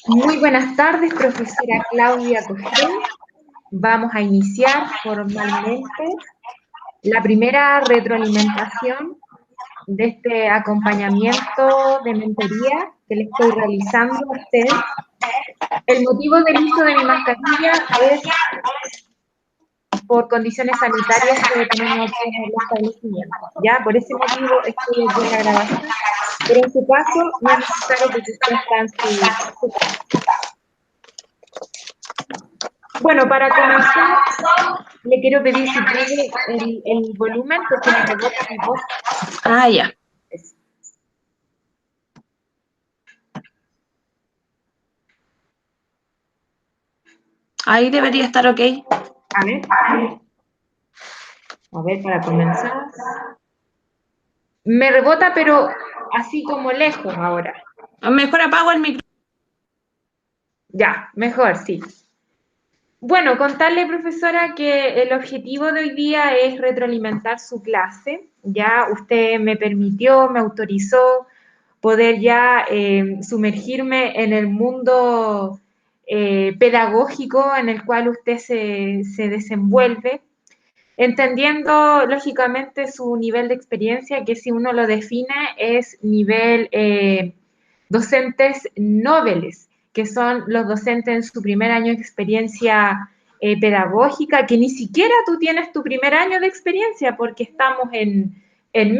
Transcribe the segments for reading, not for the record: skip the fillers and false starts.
Muy buenas tardes, profesora Claudia Cogel. Vamos a iniciar formalmente la primera retroalimentación de este acompañamiento de mentoría que le estoy realizando a usted. El motivo del uso de mi mascarilla es por condiciones sanitarias que tenemos aquí en el establecimiento. Ya, por ese motivo estoy aquí en la grabación, pero en su caso no es necesario porque usted está en su casa. Bueno, para comenzar, le quiero pedir si puede el volumen porque me rebota mi voz. Ah, ya. Ahí debería estar ok. A ver, para comenzar. Me rebota, pero así como lejos ahora. Mejor apago el micrófono. Ya, mejor, sí. Bueno, contarle, profesora, que el objetivo de hoy día es retroalimentar su clase. Ya usted me permitió, me autorizó poder ya sumergirme en el mundo pedagógico en el cual usted se desenvuelve, entendiendo lógicamente su nivel de experiencia, que si uno lo define es nivel docentes nobles, que son los docentes en su primer año de experiencia pedagógica, que ni siquiera tú tienes tu primer año de experiencia porque estamos en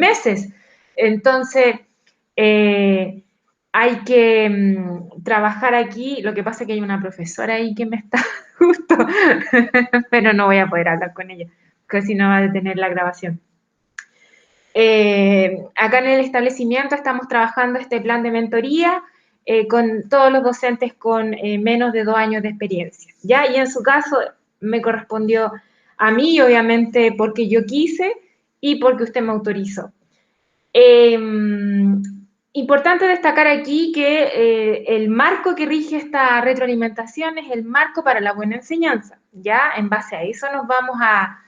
meses. Entonces, hay que trabajar aquí. Lo que pasa es que hay una profesora ahí que me está justo, pero no voy a poder hablar con ella, porque si no va a detener la grabación. Acá en el establecimiento estamos trabajando este plan de mentoría con todos los docentes con menos de 2 años de experiencia, ¿ya? Y en su caso me correspondió a mí, obviamente, porque yo quise y porque usted me autorizó. Importante destacar aquí que el marco que rige esta retroalimentación es el marco para la buena enseñanza, ¿ya? En base a eso nos vamos a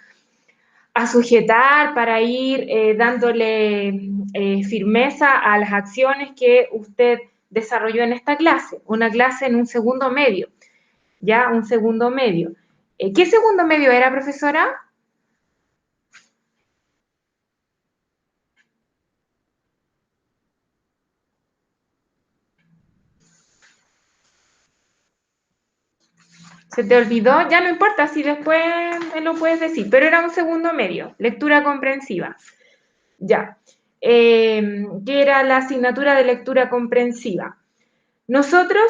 sujetar para ir dándole firmeza a las acciones que usted desarrolló en esta clase, una clase en un segundo medio, ¿ya? Un segundo medio. ¿Qué segundo medio era, profesora? ¿Se te olvidó? Ya no importa, si después me lo puedes decir, pero era un segundo medio, lectura comprensiva. Ya. Que era la asignatura de lectura comprensiva. Nosotros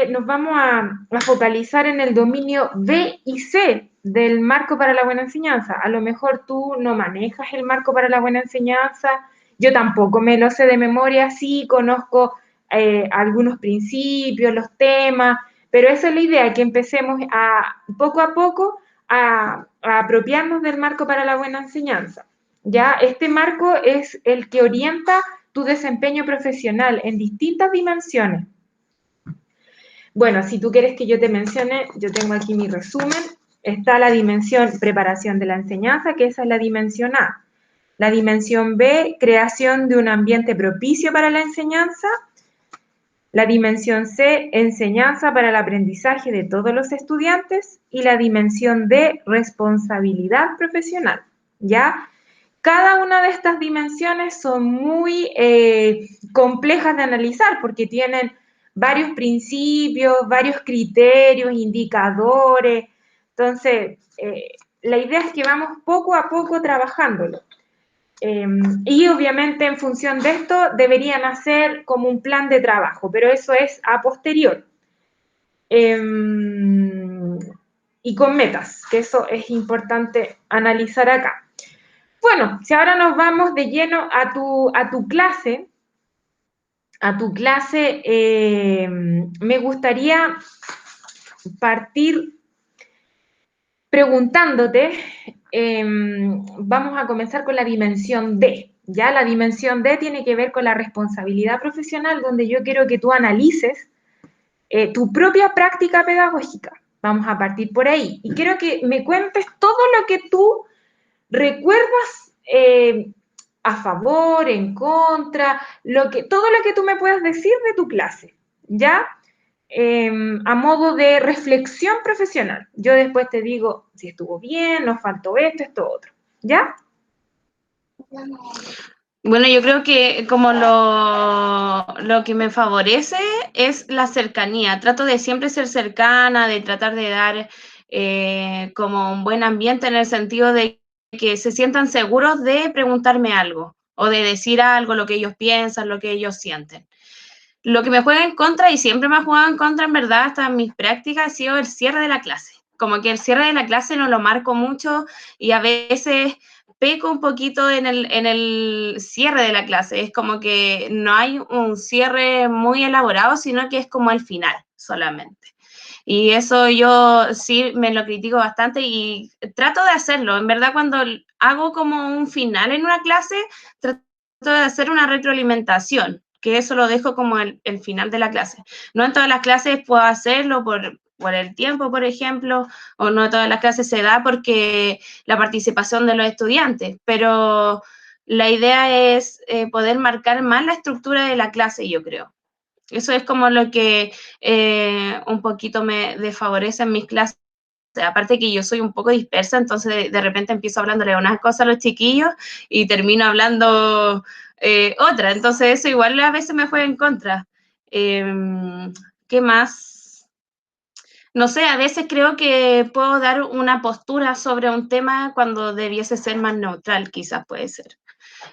nos vamos a focalizar en el dominio B y C del marco para la buena enseñanza. A lo mejor tú no manejas el marco para la buena enseñanza, yo tampoco me lo sé de memoria, sí conozco algunos principios, los temas, pero esa es la idea, que empecemos poco a poco a apropiarnos del marco para la buena enseñanza. Ya, este marco es el que orienta tu desempeño profesional en distintas dimensiones. Bueno, si tú quieres que yo te mencione, yo tengo aquí mi resumen. Está la dimensión preparación de la enseñanza, que esa es la dimensión A. La dimensión B, creación de un ambiente propicio para la enseñanza. La dimensión C, enseñanza para el aprendizaje de todos los estudiantes. Y la dimensión D, responsabilidad profesional. ¿Ya? Cada una de estas dimensiones son muy complejas de analizar porque tienen varios principios, varios criterios, indicadores. Entonces, la idea es que vamos poco a poco trabajándolo. Y obviamente en función de esto deberían hacer como un plan de trabajo, pero eso es a posterior. Y con metas, que eso es importante analizar acá. Bueno, si ahora nos vamos de lleno a tu clase, me gustaría partir preguntándote, vamos a comenzar con la dimensión D, ¿ya? La dimensión D tiene que ver con la responsabilidad profesional, donde yo quiero que tú analices tu propia práctica pedagógica. Vamos a partir por ahí. Y quiero que me cuentes todo lo que tú recuerdas a favor, en contra, todo lo que tú me puedas decir de tu clase, ¿ya? a modo de reflexión profesional. Yo después te digo si estuvo bien, nos faltó esto, otro. ¿Ya? Bueno, yo creo que como lo que me favorece es la cercanía. Trato de siempre ser cercana, de tratar de dar como un buen ambiente en el sentido de que se sientan seguros de preguntarme algo o de decir algo, lo que ellos piensan, lo que ellos sienten. Lo que me juega en contra, y siempre me ha jugado en contra en verdad hasta en mis prácticas, ha sido el cierre de la clase. Como que el cierre de la clase no lo marco mucho y a veces peco un poquito en el cierre de la clase. Es como que no hay un cierre muy elaborado, sino que es como el final solamente. Y eso yo sí me lo critico bastante y trato de hacerlo. En verdad, cuando hago como un final en una clase, trato de hacer una retroalimentación, que eso lo dejo como el final de la clase. No en todas las clases puedo hacerlo por el tiempo, por ejemplo, o no en todas las clases se da porque la participación de los estudiantes, pero la idea es poder marcar más la estructura de la clase, yo creo. Eso es como lo que un poquito me desfavorece en mis clases. Aparte que yo soy un poco dispersa, entonces de repente empiezo hablándole unas cosas a los chiquillos y termino hablando otra. Entonces eso igual a veces me juega en contra. ¿Qué más? No sé, a veces creo que puedo dar una postura sobre un tema cuando debiese ser más neutral, quizás puede ser.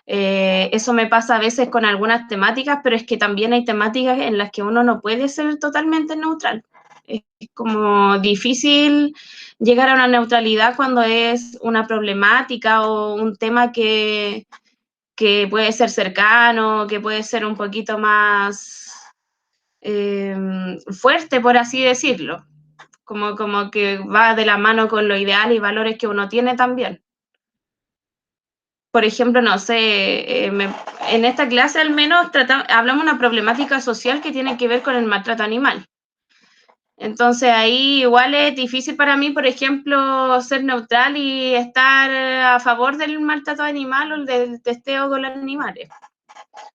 Eso me pasa a veces con algunas temáticas, pero es que también hay temáticas en las que uno no puede ser totalmente neutral. Es como difícil llegar a una neutralidad cuando es una problemática o un tema que puede ser cercano, que puede ser un poquito más fuerte, por así decirlo. Como que va de la mano con los ideales y valores que uno tiene también. Por ejemplo, no sé, en esta clase al menos hablamos de una problemática social que tiene que ver con el maltrato animal. Entonces ahí igual es difícil para mí, por ejemplo, ser neutral y estar a favor del maltrato animal o del testeo con los animales,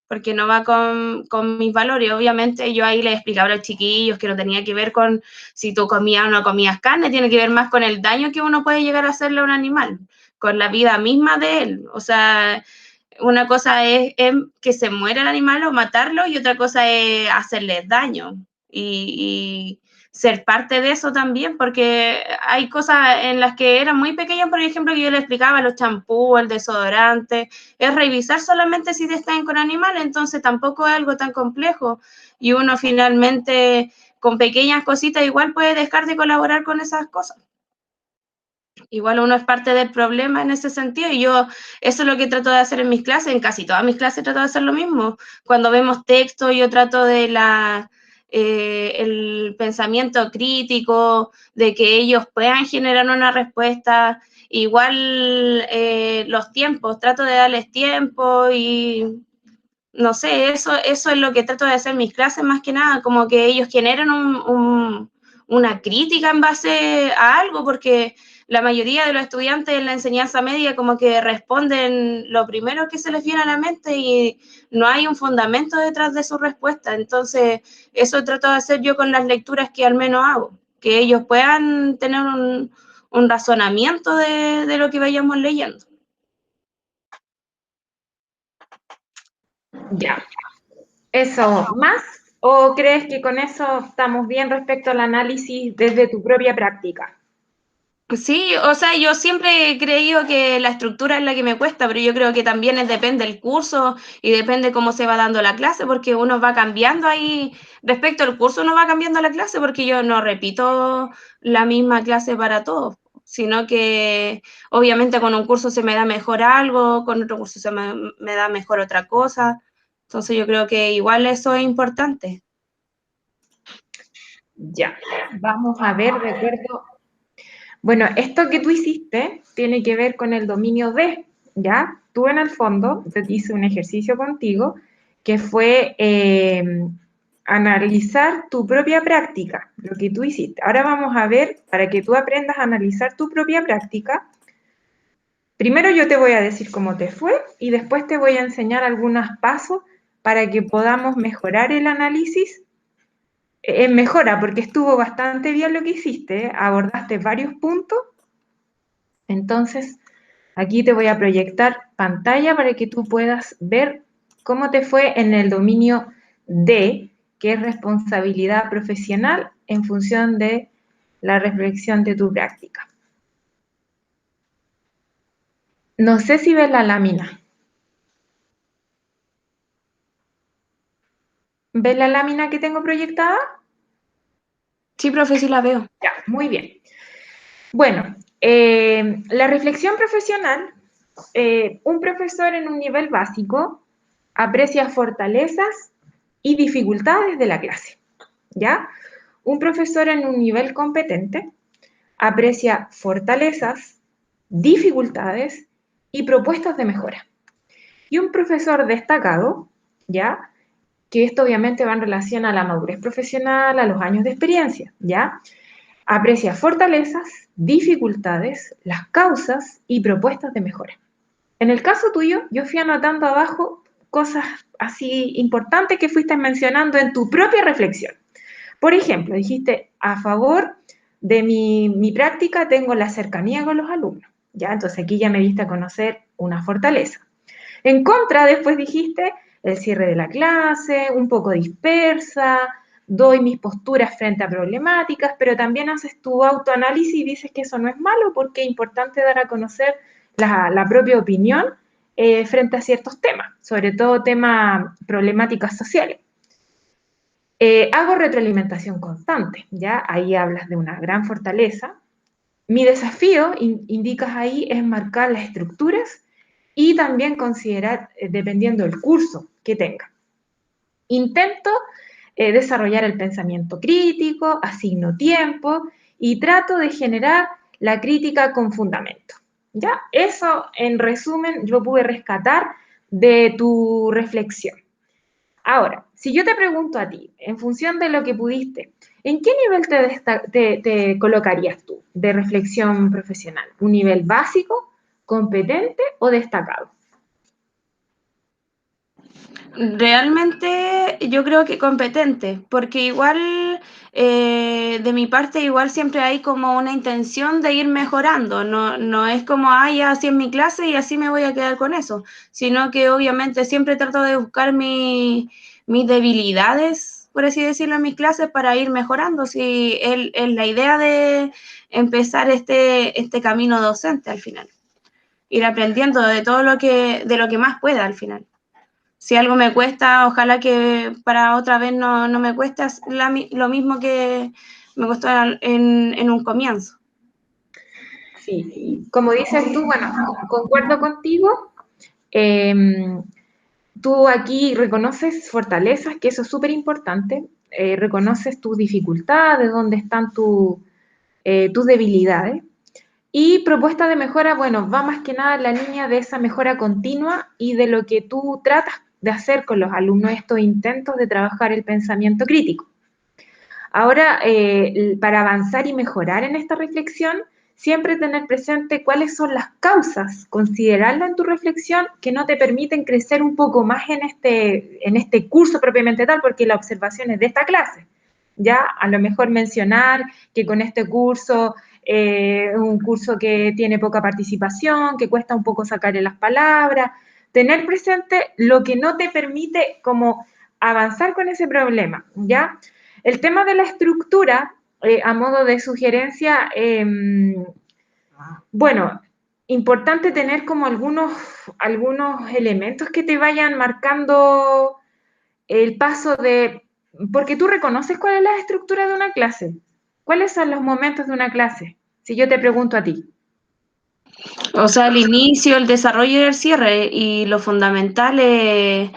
porque no va con mis valores. Obviamente yo ahí les explicaba a los chiquillos que no tenía que ver con si tú comías o no comías carne, tiene que ver más con el daño que uno puede llegar a hacerle a un animal, con la vida misma de él. O sea, una cosa es que se muera el animal o matarlo y otra cosa es hacerle daño y ser parte de eso también, porque hay cosas en las que eran muy pequeñas, por ejemplo, que yo le explicaba, los champús, el desodorante, es revisar solamente si te están con animales, entonces tampoco es algo tan complejo y uno finalmente con pequeñas cositas igual puede dejar de colaborar con esas cosas. Igual uno es parte del problema en ese sentido y yo eso es lo que trato de hacer en mis clases, en casi todas mis clases trato de hacer lo mismo. Cuando vemos texto yo trato de el pensamiento crítico, de que ellos puedan generar una respuesta. Igual los tiempos, trato de darles tiempo y no sé, eso es lo que trato de hacer en mis clases más que nada, como que ellos generen una crítica en base a algo, porque la mayoría de los estudiantes en la enseñanza media como que responden lo primero que se les viene a la mente y no hay un fundamento detrás de su respuesta. Entonces, eso trato de hacer yo con las lecturas que al menos hago, que ellos puedan tener un razonamiento de lo que vayamos leyendo. Ya. ¿Eso más? ¿O crees que con eso estamos bien respecto al análisis desde tu propia práctica? Sí, o sea, yo siempre he creído que la estructura es la que me cuesta, pero yo creo que también depende del curso y depende cómo se va dando la clase, porque uno va cambiando ahí, respecto al curso uno va cambiando la clase, porque yo no repito la misma clase para todos, sino que obviamente con un curso se me da mejor algo, con otro curso me da mejor otra cosa, entonces yo creo que igual eso es importante. Ya, vamos a ver de acuerdo. Bueno, esto que tú hiciste tiene que ver con el dominio de, ¿ya? Tú en el fondo, te hice un ejercicio contigo que fue analizar tu propia práctica, lo que tú hiciste. Ahora vamos a ver, para que tú aprendas a analizar tu propia práctica, primero yo te voy a decir cómo te fue y después te voy a enseñar algunos pasos para que podamos mejorar el análisis en mejora, porque estuvo bastante bien lo que hiciste, abordaste varios puntos. Entonces, aquí te voy a proyectar pantalla para que tú puedas ver cómo te fue en el dominio D, que es responsabilidad profesional en función de la reflexión de tu práctica. No sé si ves la lámina. ¿Ves la lámina que tengo proyectada? Sí, profe, sí la veo. Ya, muy bien. Bueno, la reflexión profesional, un profesor en un nivel básico aprecia fortalezas y dificultades de la clase, ¿ya? Un profesor en un nivel competente aprecia fortalezas, dificultades y propuestas de mejora. Y un profesor destacado, ¿ya? Que esto obviamente va en relación a la madurez profesional, a los años de experiencia, ¿ya? Aprecia fortalezas, dificultades, las causas y propuestas de mejora. En el caso tuyo, yo fui anotando abajo cosas así importantes que fuiste mencionando en tu propia reflexión. Por ejemplo, dijiste, a favor de mi práctica tengo la cercanía con los alumnos. ¿Ya? Entonces aquí ya me diste a conocer una fortaleza. En contra, después dijiste el cierre de la clase, un poco dispersa, doy mis posturas frente a problemáticas, pero también haces tu autoanálisis y dices que eso no es malo porque es importante dar a conocer la propia opinión frente a ciertos temas, sobre todo temas problemáticas sociales. Hago retroalimentación constante, ¿ya? Ahí hablas de una gran fortaleza. Mi desafío, indicas ahí, es marcar las estructuras y también considerar, dependiendo del curso que tenga. Intento desarrollar el pensamiento crítico, asigno tiempo y trato de generar la crítica con fundamento. ¿Ya? Eso, en resumen, yo pude rescatar de tu reflexión. Ahora, si yo te pregunto a ti, en función de lo que pudiste, ¿en qué nivel te colocarías tú de reflexión profesional? ¿Un nivel básico, competente o destacado? Realmente yo creo que competente, porque igual de mi parte igual siempre hay como una intención de ir mejorando, no es como, ya así en mi clase y así me voy a quedar con eso, sino que obviamente siempre trato de buscar mis debilidades, por así decirlo, en mis clases para ir mejorando, si es la idea de empezar este camino docente al final, ir aprendiendo de lo que más pueda al final. Si algo me cuesta, ojalá que para otra vez no me cueste lo mismo que me costó en un comienzo. Sí, como dices tú, bueno, concuerdo contigo. Eh, Tú aquí reconoces fortalezas, que eso es súper importante. Reconoces tus dificultades, dónde están tus debilidades. Y propuesta de mejora, bueno, va más que nada en la línea de esa mejora continua y de lo que tú tratas de hacer con los alumnos, estos intentos de trabajar el pensamiento crítico. Ahora, para avanzar y mejorar en esta reflexión, siempre tener presente cuáles son las causas, considerarlas en tu reflexión que no te permiten crecer un poco más en este curso propiamente tal, porque la observación es de esta clase. Ya, a lo mejor mencionar que con este curso es un curso que tiene poca participación, que cuesta un poco sacarle las palabras, tener presente lo que no te permite como avanzar con ese problema, ¿ya? El tema de la estructura, a modo de sugerencia, bueno, importante tener como algunos elementos que te vayan marcando el paso de, porque tú reconoces cuál es la estructura de una clase, cuáles son los momentos de una clase, si yo te pregunto a ti. O sea, el inicio, el desarrollo y el cierre, y lo fundamental es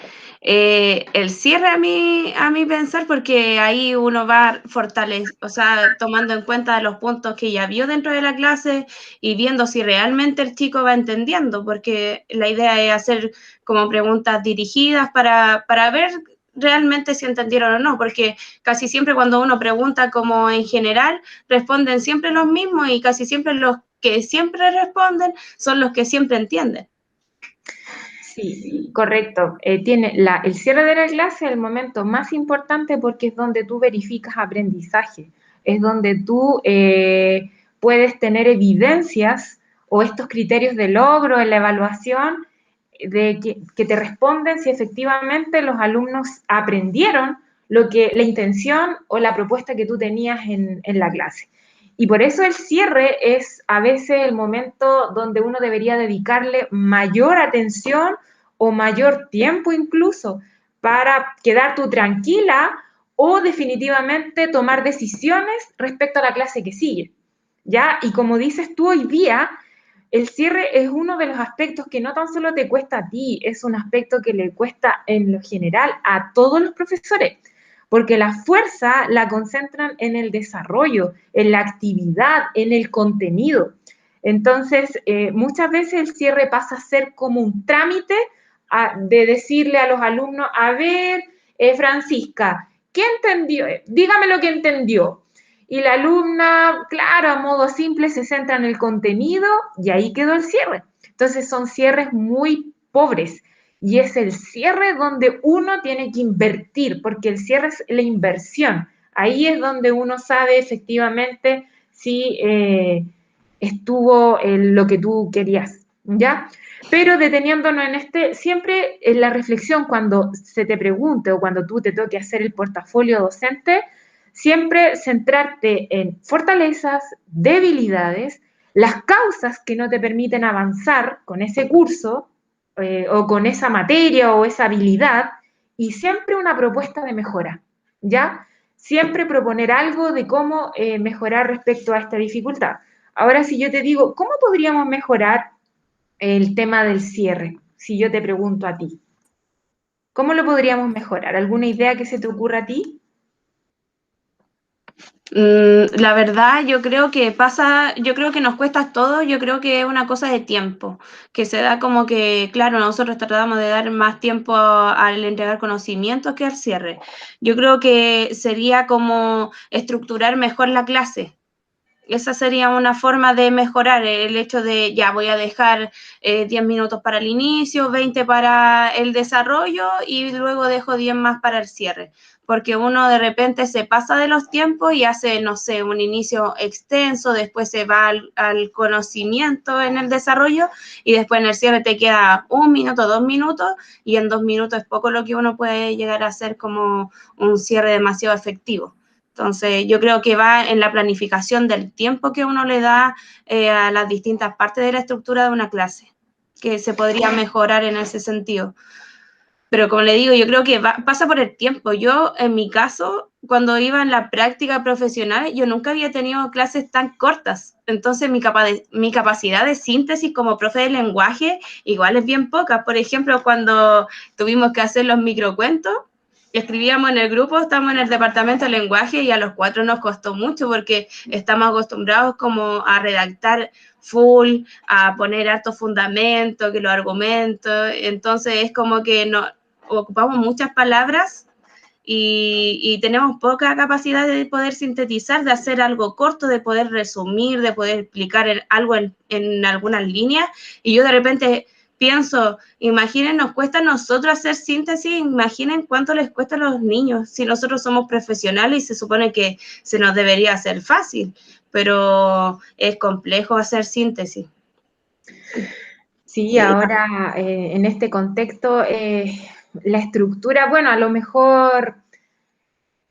el cierre a mi pensar, porque ahí uno va fortaleciendo, o sea, tomando en cuenta los puntos que ya vio dentro de la clase y viendo si realmente el chico va entendiendo, porque la idea es hacer como preguntas dirigidas para ver realmente si entendieron o no, porque casi siempre cuando uno pregunta como en general, responden siempre los mismos y casi siempre los que siempre responden son los que siempre entienden. Sí, correcto. El cierre de la clase es el momento más importante porque es donde tú verificas aprendizaje, es donde tú puedes tener evidencias o estos criterios de logro en la evaluación que te responden si efectivamente los alumnos aprendieron la intención o la propuesta que tú tenías en la clase. Y por eso el cierre es a veces el momento donde uno debería dedicarle mayor atención o mayor tiempo incluso para quedar tú tranquila o definitivamente tomar decisiones respecto a la clase que sigue. ¿Ya? Y como dices tú hoy día, el cierre es uno de los aspectos que no tan solo te cuesta a ti, es un aspecto que le cuesta en lo general a todos los profesores, porque la fuerza la concentran en el desarrollo, en la actividad, en el contenido. Entonces, muchas veces el cierre pasa a ser como un trámite de decirle a los alumnos, a ver, Francisca, ¿qué entendió? Dígame lo que entendió. Y la alumna, claro, a modo simple, se centra en el contenido y ahí quedó el cierre. Entonces son cierres muy pobres y es el cierre donde uno tiene que invertir, porque el cierre es la inversión. Ahí es donde uno sabe efectivamente si estuvo en lo que tú querías, ¿ya? Pero deteniéndonos en siempre en la reflexión cuando se te pregunte o cuando tú te toque hacer el portafolio docente, siempre centrarte en fortalezas, debilidades, las causas que no te permiten avanzar con ese curso o con esa materia o esa habilidad y siempre una propuesta de mejora, ¿ya? Siempre proponer algo de cómo mejorar respecto a esta dificultad. Ahora, si yo te digo, ¿cómo podríamos mejorar el tema del cierre? Si yo te pregunto a ti, ¿cómo lo podríamos mejorar? ¿Alguna idea que se te ocurra a ti? La verdad, yo creo que nos cuesta todo, yo creo que es una cosa de tiempo, que se da como que, claro, nosotros tratamos de dar más tiempo al entregar conocimientos que al cierre. Yo creo que sería como estructurar mejor la clase. Esa sería una forma de mejorar el hecho de, ya voy a dejar 10 minutos para el inicio, 20 para el desarrollo y luego dejo 10 más para el cierre. Porque uno de repente se pasa de los tiempos y hace, no sé, un inicio extenso, después se va al conocimiento en el desarrollo y después en el cierre te queda 1 minuto, 2 minutos y en 2 minutos es poco lo que uno puede llegar a hacer como un cierre demasiado efectivo. Entonces, yo creo que va en la planificación del tiempo que uno le da a las distintas partes de la estructura de una clase, que se podría mejorar en ese sentido. Pero como le digo, yo creo que pasa por el tiempo. Yo, en mi caso, cuando iba en la práctica profesional, yo nunca había tenido clases tan cortas. Entonces, mi capacidad de síntesis como profe de lenguaje igual es bien poca. Por ejemplo, cuando tuvimos que hacer los microcuentos, escribíamos en el grupo, estamos en el departamento de lenguaje y a los 4 nos costó mucho porque estamos acostumbrados como a redactar full, a poner hartos fundamentos, que los argumentos, entonces es como que no, ocupamos muchas palabras y tenemos poca capacidad de poder sintetizar, de hacer algo corto, de poder resumir, de poder explicar algo en algunas líneas, y yo de repente pienso, imaginen, nos cuesta a nosotros hacer síntesis, imaginen cuánto les cuesta a los niños, si nosotros somos profesionales y se supone que se nos debería hacer fácil, pero es complejo hacer síntesis. Sí, ahora en este contexto, la estructura, bueno, a lo mejor,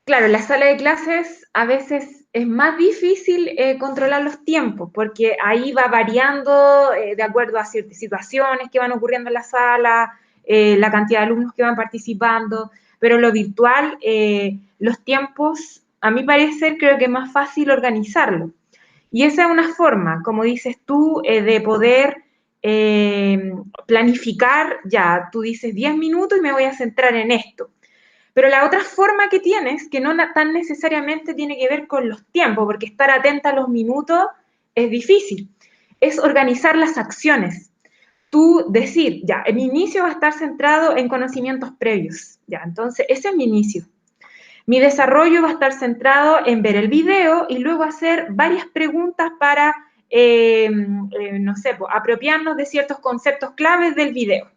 claro, en la sala de clases a veces es más difícil controlar los tiempos, porque ahí va variando de acuerdo a ciertas situaciones que van ocurriendo en la sala, la cantidad de alumnos que van participando, pero lo virtual, los tiempos, a mi parecer, creo que es más fácil organizarlo. Y esa es una forma, como dices tú, de poder planificar, ya, tú dices 10 minutos y me voy a centrar en esto. Pero la otra forma que tienes, que no tan necesariamente tiene que ver con los tiempos, porque estar atenta a los minutos es difícil, es organizar las acciones. Tú decir, ya, mi inicio va a estar centrado en conocimientos previos, ya, entonces ese es mi inicio. Mi desarrollo va a estar centrado en ver el video y luego hacer varias preguntas para, no sé, apropiarnos de ciertos conceptos claves del video.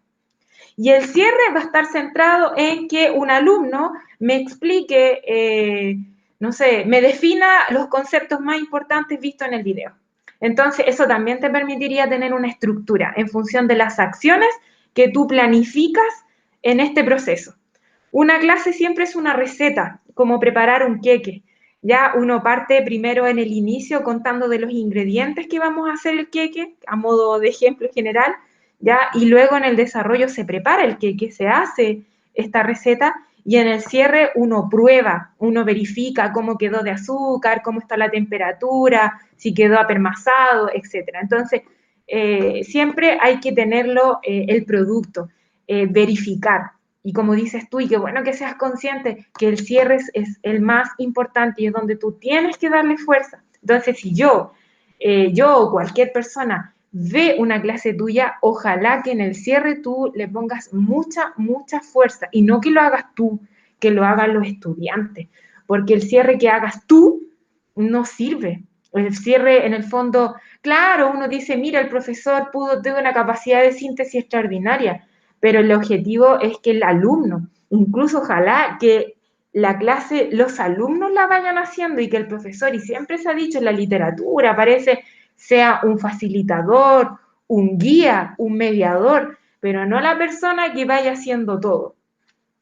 Y el cierre va a estar centrado en que un alumno me explique, no sé, me defina los conceptos más importantes vistos en el video. Entonces, eso también te permitiría tener una estructura en función de las acciones que tú planificas en este proceso. Una clase siempre es una receta, como preparar un queque. Ya uno parte primero en el inicio contando de los ingredientes que vamos a hacer el queque, a modo de ejemplo general, ya, y luego en el desarrollo se prepara el queque, se hace esta receta, y en el cierre uno prueba, uno verifica cómo quedó de azúcar, cómo está la temperatura, si quedó apermazado, etc. Entonces, siempre hay que tenerlo, el producto, verificar. Y como dices tú, y qué bueno que seas consciente que el cierre es el más importante y es donde tú tienes que darle fuerza. Entonces, si yo o cualquier persona ve una clase tuya, ojalá que en el cierre tú le pongas mucha, mucha fuerza y no que lo hagas tú, que lo hagan los estudiantes, porque el cierre que hagas tú no sirve. El cierre, en el fondo, claro, uno dice, mira, el profesor tuvo una capacidad de síntesis extraordinaria, pero el objetivo es que el alumno, incluso ojalá que la clase, los alumnos la vayan haciendo y que el profesor, y siempre se ha dicho en la literatura, parece, sea un facilitador, un guía, un mediador, pero no la persona que vaya haciendo todo.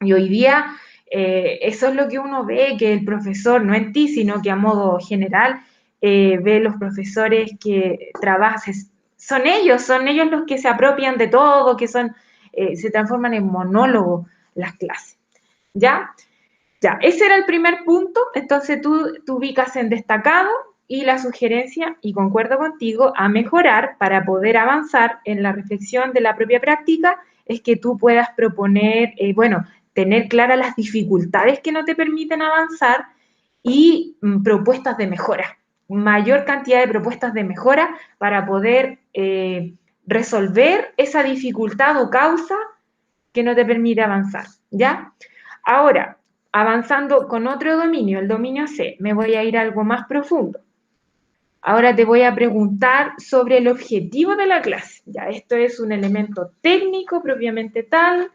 Y hoy día eso es lo que uno ve, que el profesor, no en ti, sino que a modo general, ve los profesores que trabajan, son ellos los que se apropian de todo, que son, se transforman en monólogo las clases. ¿Ya? Ya, ese era el primer punto, entonces tú ubicas en destacado y la sugerencia, y concuerdo contigo, a mejorar para poder avanzar en la reflexión de la propia práctica, es que tú puedas proponer, bueno, tener claras las dificultades que no te permiten avanzar y propuestas de mejora, mayor cantidad de propuestas de mejora para poder resolver esa dificultad o causa que no te permite avanzar, ¿ya? Ahora, avanzando con otro dominio, el dominio C, me voy a ir a algo más profundo. Ahora te voy a preguntar sobre el objetivo de la clase. Ya, esto es un elemento técnico propiamente tal.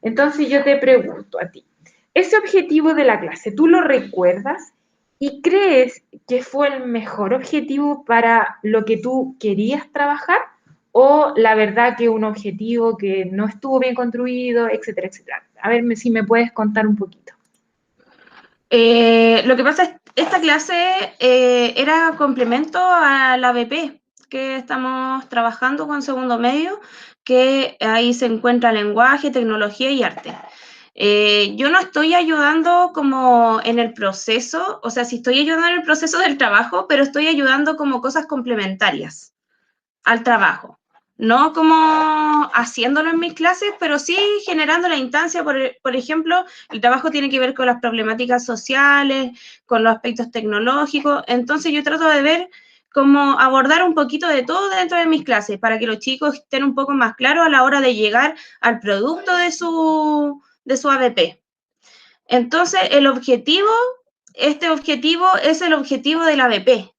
Entonces yo te pregunto a ti, ese objetivo de la clase, ¿tú lo recuerdas y crees que fue el mejor objetivo para lo que tú querías trabajar? ¿O la verdad que un objetivo que no estuvo bien construido, etcétera, etcétera? A ver si me puedes contar un poquito. Lo que pasa es que esta clase era complemento a la BP que estamos trabajando con segundo medio, que ahí se encuentra lenguaje, tecnología y arte. Yo no estoy ayudando como en el proceso, o sea, sí estoy ayudando en el proceso del trabajo, pero estoy ayudando como cosas complementarias al trabajo. No como haciéndolo en mis clases, pero sí generando la instancia. Por ejemplo, el trabajo tiene que ver con las problemáticas sociales, con los aspectos tecnológicos. Entonces yo trato de ver cómo abordar un poquito de todo dentro de mis clases para que los chicos estén un poco más claros a la hora de llegar al producto de su ABP. Entonces, este objetivo es el objetivo de la ABP,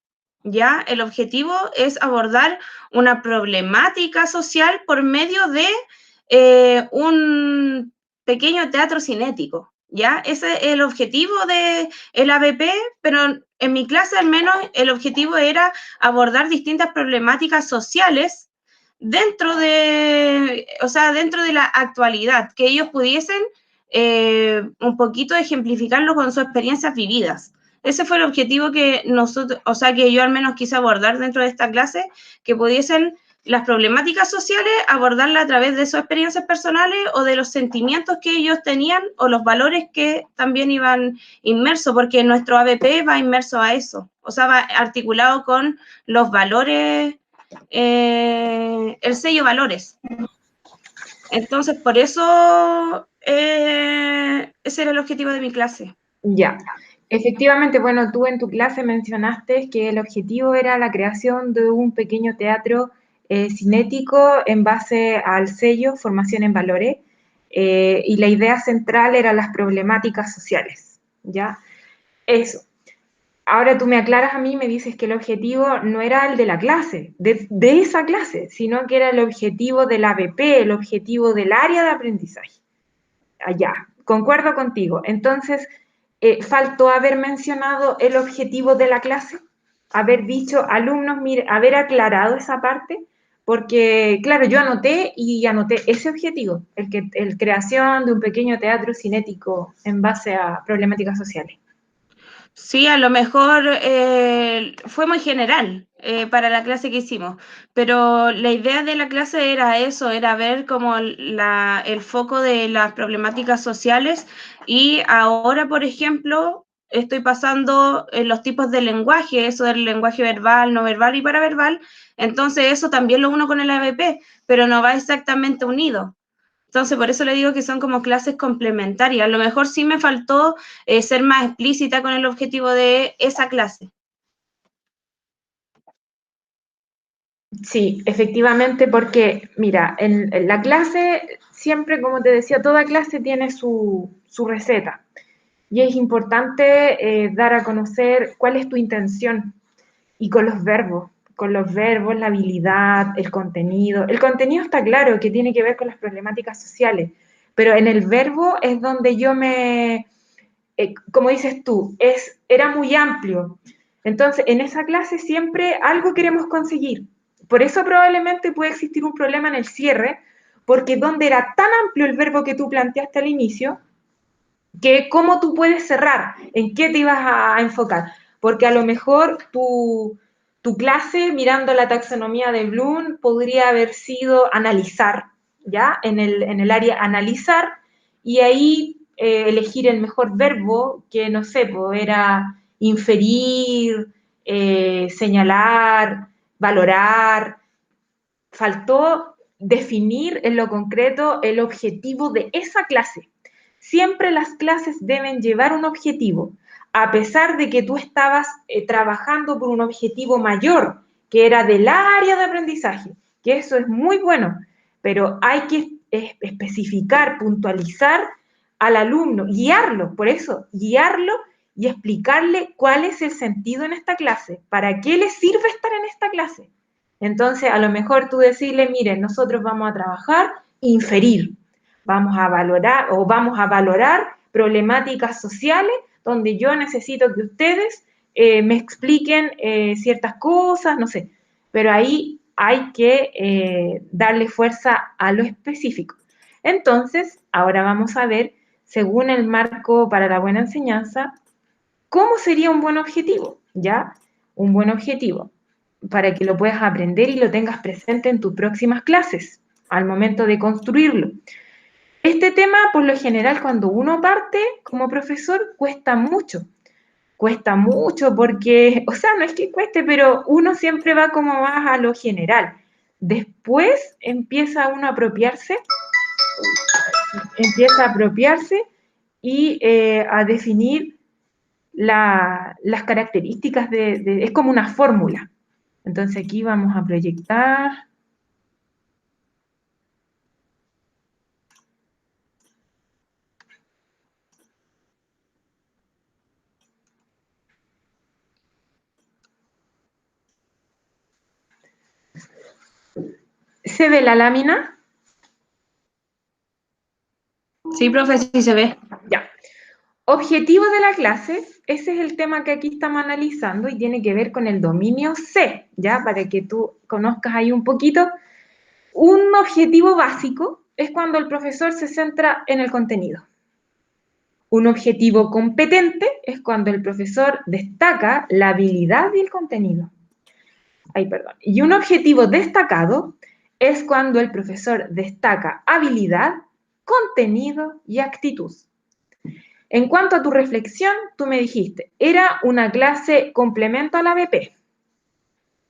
¿ya? El objetivo es abordar una problemática social por medio de un pequeño teatro cinético, ¿ya? Ese es el objetivo del ABP, pero en mi clase al menos el objetivo era abordar distintas problemáticas sociales dentro de la actualidad, que ellos pudiesen un poquito ejemplificarlo con sus experiencias vividas. Ese fue el objetivo que nosotros, o sea, que yo al menos quise abordar dentro de esta clase, que pudiesen las problemáticas sociales abordarlas a través de sus experiencias personales o de los sentimientos que ellos tenían o los valores que también iban inmersos, porque nuestro ABP va inmerso a eso, o sea, va articulado con los valores, el sello valores. Entonces, por eso ese era el objetivo de mi clase. Ya, efectivamente, bueno, tú en tu clase mencionaste que el objetivo era la creación de un pequeño teatro cinético en base al sello Formación en Valores, y la idea central era las problemáticas sociales, ¿ya? Eso. Ahora tú me aclaras a mí, me dices que el objetivo no era el de la clase, de esa clase, sino que era el objetivo del ABP, el objetivo del área de aprendizaje. Allá, concuerdo contigo. Entonces, faltó haber mencionado el objetivo de la clase, haber dicho, alumnos, mire, haber aclarado esa parte, porque, claro, yo anoté ese objetivo, el creación de un pequeño teatro cinético en base a problemáticas sociales. Sí, a lo mejor fue muy general para la clase que hicimos, pero la idea de la clase era eso, era ver como el foco de las problemáticas sociales y ahora, por ejemplo, estoy pasando los tipos de lenguaje, eso del lenguaje verbal, no verbal y paraverbal, entonces eso también lo uno con el ABP, pero no va exactamente unido. Entonces, por eso le digo que son como clases complementarias. A lo mejor sí me faltó ser más explícita con el objetivo de esa clase. Sí, efectivamente, porque mira, en la clase, siempre, como te decía, toda clase tiene su receta. Y es importante dar a conocer cuál es tu intención y con los verbos, la habilidad, el contenido. El contenido está claro que tiene que ver con las problemáticas sociales, pero en el verbo es donde como dices tú, era muy amplio. Entonces, en esa clase siempre algo queremos conseguir. Por eso probablemente puede existir un problema en el cierre, porque donde era tan amplio el verbo que tú planteaste al inicio, que cómo tú puedes cerrar, en qué te ibas a enfocar. Porque a lo mejor tu clase, mirando la taxonomía de Bloom, podría haber sido analizar, ¿ya? En el área analizar, y ahí elegir el mejor verbo, que no sé, pues era inferir, señalar, valorar. Faltó definir en lo concreto el objetivo de esa clase. Siempre las clases deben llevar un objetivo, a pesar de que tú estabas trabajando por un objetivo mayor, que era del área de aprendizaje, que eso es muy bueno, pero hay que especificar, puntualizar al alumno, guiarlo, por eso, guiarlo y explicarle cuál es el sentido en esta clase, para qué le sirve estar en esta clase. Entonces, a lo mejor tú decirle, miren, nosotros vamos a trabajar, inferir, vamos a valorar o vamos a valorar problemáticas sociales donde yo necesito que ustedes me expliquen ciertas cosas, no sé, pero ahí hay que darle fuerza a lo específico. Entonces, ahora vamos a ver, según el marco para la buena enseñanza, cómo sería un buen objetivo, ¿ya? Un buen objetivo para que lo puedas aprender y lo tengas presente en tus próximas clases al momento de construirlo. Este tema, por lo general, cuando uno parte como profesor, cuesta mucho porque, o sea, no es que cueste, pero uno siempre va como más a lo general. Después empieza a apropiarse y a definir las características es como una fórmula. Entonces aquí vamos a proyectar. ¿Se ve la lámina? Sí, profe, sí se ve. Ya. Objetivo de la clase, ese es el tema que aquí estamos analizando y tiene que ver con el dominio C, ¿ya? Para que tú conozcas ahí un poquito. Un objetivo básico es cuando el profesor se centra en el contenido. Un objetivo competente es cuando el profesor destaca la habilidad y el contenido. Ay, perdón. Y un objetivo destacado es cuando el profesor destaca habilidad, contenido y actitud. En cuanto a tu reflexión, tú me dijiste, era una clase complemento a la BP.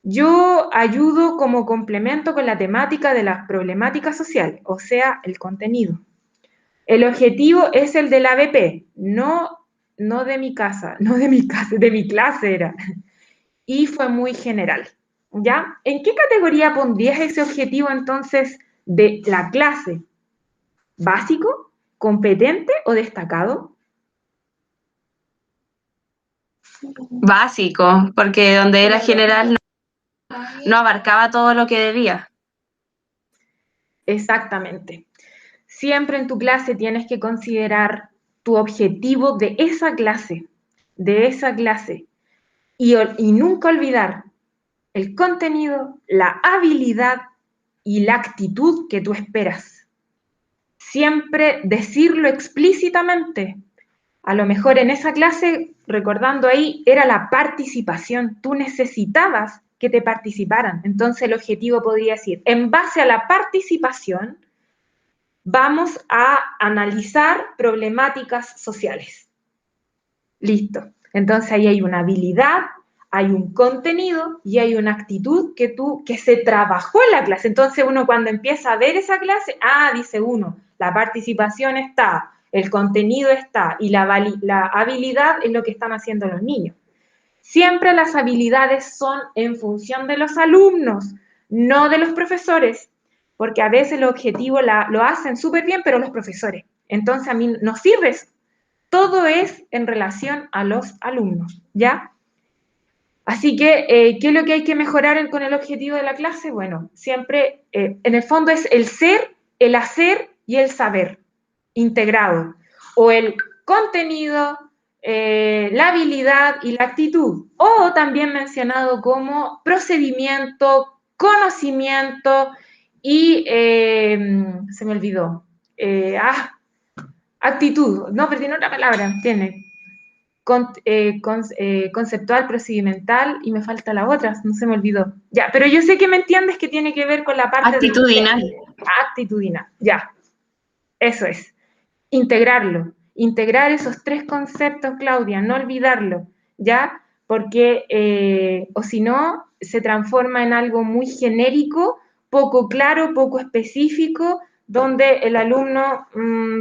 Yo ayudo como complemento con la temática de las problemáticas sociales, o sea, el contenido. El objetivo es el de la BP, no de mi casa, no de mi casa, de mi clase era. Y fue muy general. ¿Ya? ¿En qué categoría pondrías ese objetivo entonces de la clase? ¿Básico, competente o destacado? Básico, porque donde era general no abarcaba todo lo que debía. Exactamente. Siempre en tu clase tienes que considerar tu objetivo de esa clase, y nunca olvidar el contenido, la habilidad y la actitud que tú esperas. Siempre decirlo explícitamente. A lo mejor en esa clase, recordando ahí, era la participación. Tú necesitabas que te participaran. Entonces el objetivo podría decir, en base a la participación, vamos a analizar problemáticas sociales. Listo. Entonces ahí hay una habilidad, hay un contenido y hay una actitud que se trabajó en la clase. Entonces uno cuando empieza a ver esa clase, dice uno, la participación está, el contenido está y la habilidad es lo que están haciendo los niños. Siempre las habilidades son en función de los alumnos, no de los profesores, porque a veces los objetivos lo hacen súper bien, pero los profesores. Entonces a mí no sirve eso. Todo es en relación a los alumnos, ¿ya? Así que, ¿qué es lo que hay que mejorar con el objetivo de la clase? Bueno, siempre, en el fondo es el ser, el hacer y el saber integrado, o el contenido, la habilidad y la actitud, o también mencionado como procedimiento, conocimiento y, se me olvidó, actitud, no, pero tiene otra palabra, tiene conceptual, procedimental, y me falta la otra, no se me olvidó. Ya, pero yo sé que me entiendes que tiene que ver con la parte Actitudinal. actitudinal, ya, eso es. Integrarlo, integrar esos tres conceptos, Claudia, no olvidarlo, ¿ya? Porque, o si no, se transforma en algo muy genérico, poco claro, poco específico, donde el alumno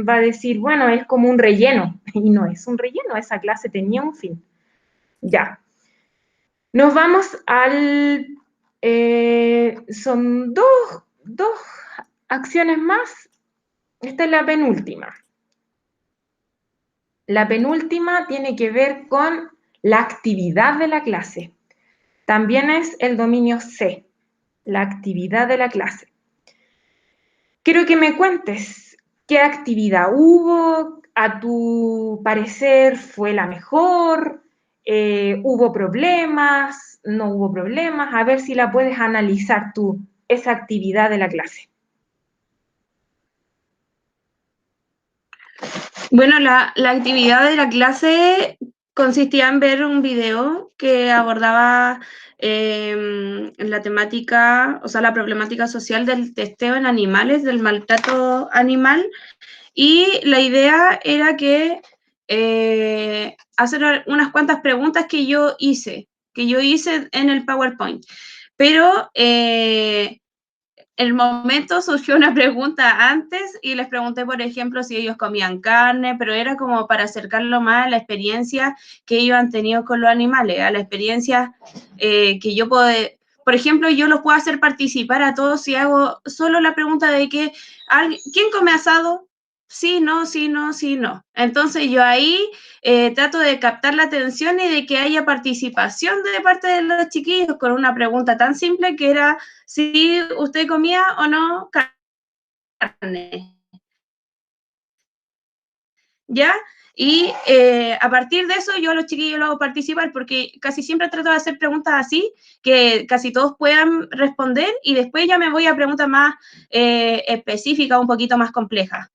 va a decir, bueno, es como un relleno, y no es un relleno, esa clase tenía un fin. Ya. Nos vamos son dos acciones más. Esta es la penúltima. La penúltima tiene que ver con la actividad de la clase. También es el dominio C, la actividad de la clase. Quiero que me cuentes qué actividad hubo, a tu parecer fue la mejor, hubo problemas, no hubo problemas, a ver si la puedes analizar tú, esa actividad de la clase. Bueno, la actividad de la clase consistía en ver un video que abordaba la temática, o sea, la problemática social del testeo en animales, del maltrato animal, y la idea era que hacer unas cuantas preguntas que yo hice en el PowerPoint, pero el momento surgió una pregunta antes y les pregunté, por ejemplo, si ellos comían carne, pero era como para acercarlo más a la experiencia que ellos han tenido con los animales, a la experiencia que yo puedo, por ejemplo, yo los puedo hacer participar a todos si hago solo la pregunta de que, ¿quién come asado? Sí, no, sí, no, sí, no. Entonces yo ahí trato de captar la atención y de que haya participación de parte de los chiquillos con una pregunta tan simple que era si usted comía o no carne. ¿Ya? Y a partir de eso yo a los chiquillos los hago participar porque casi siempre trato de hacer preguntas así, que casi todos puedan responder y después ya me voy a preguntas más específicas, un poquito más complejas.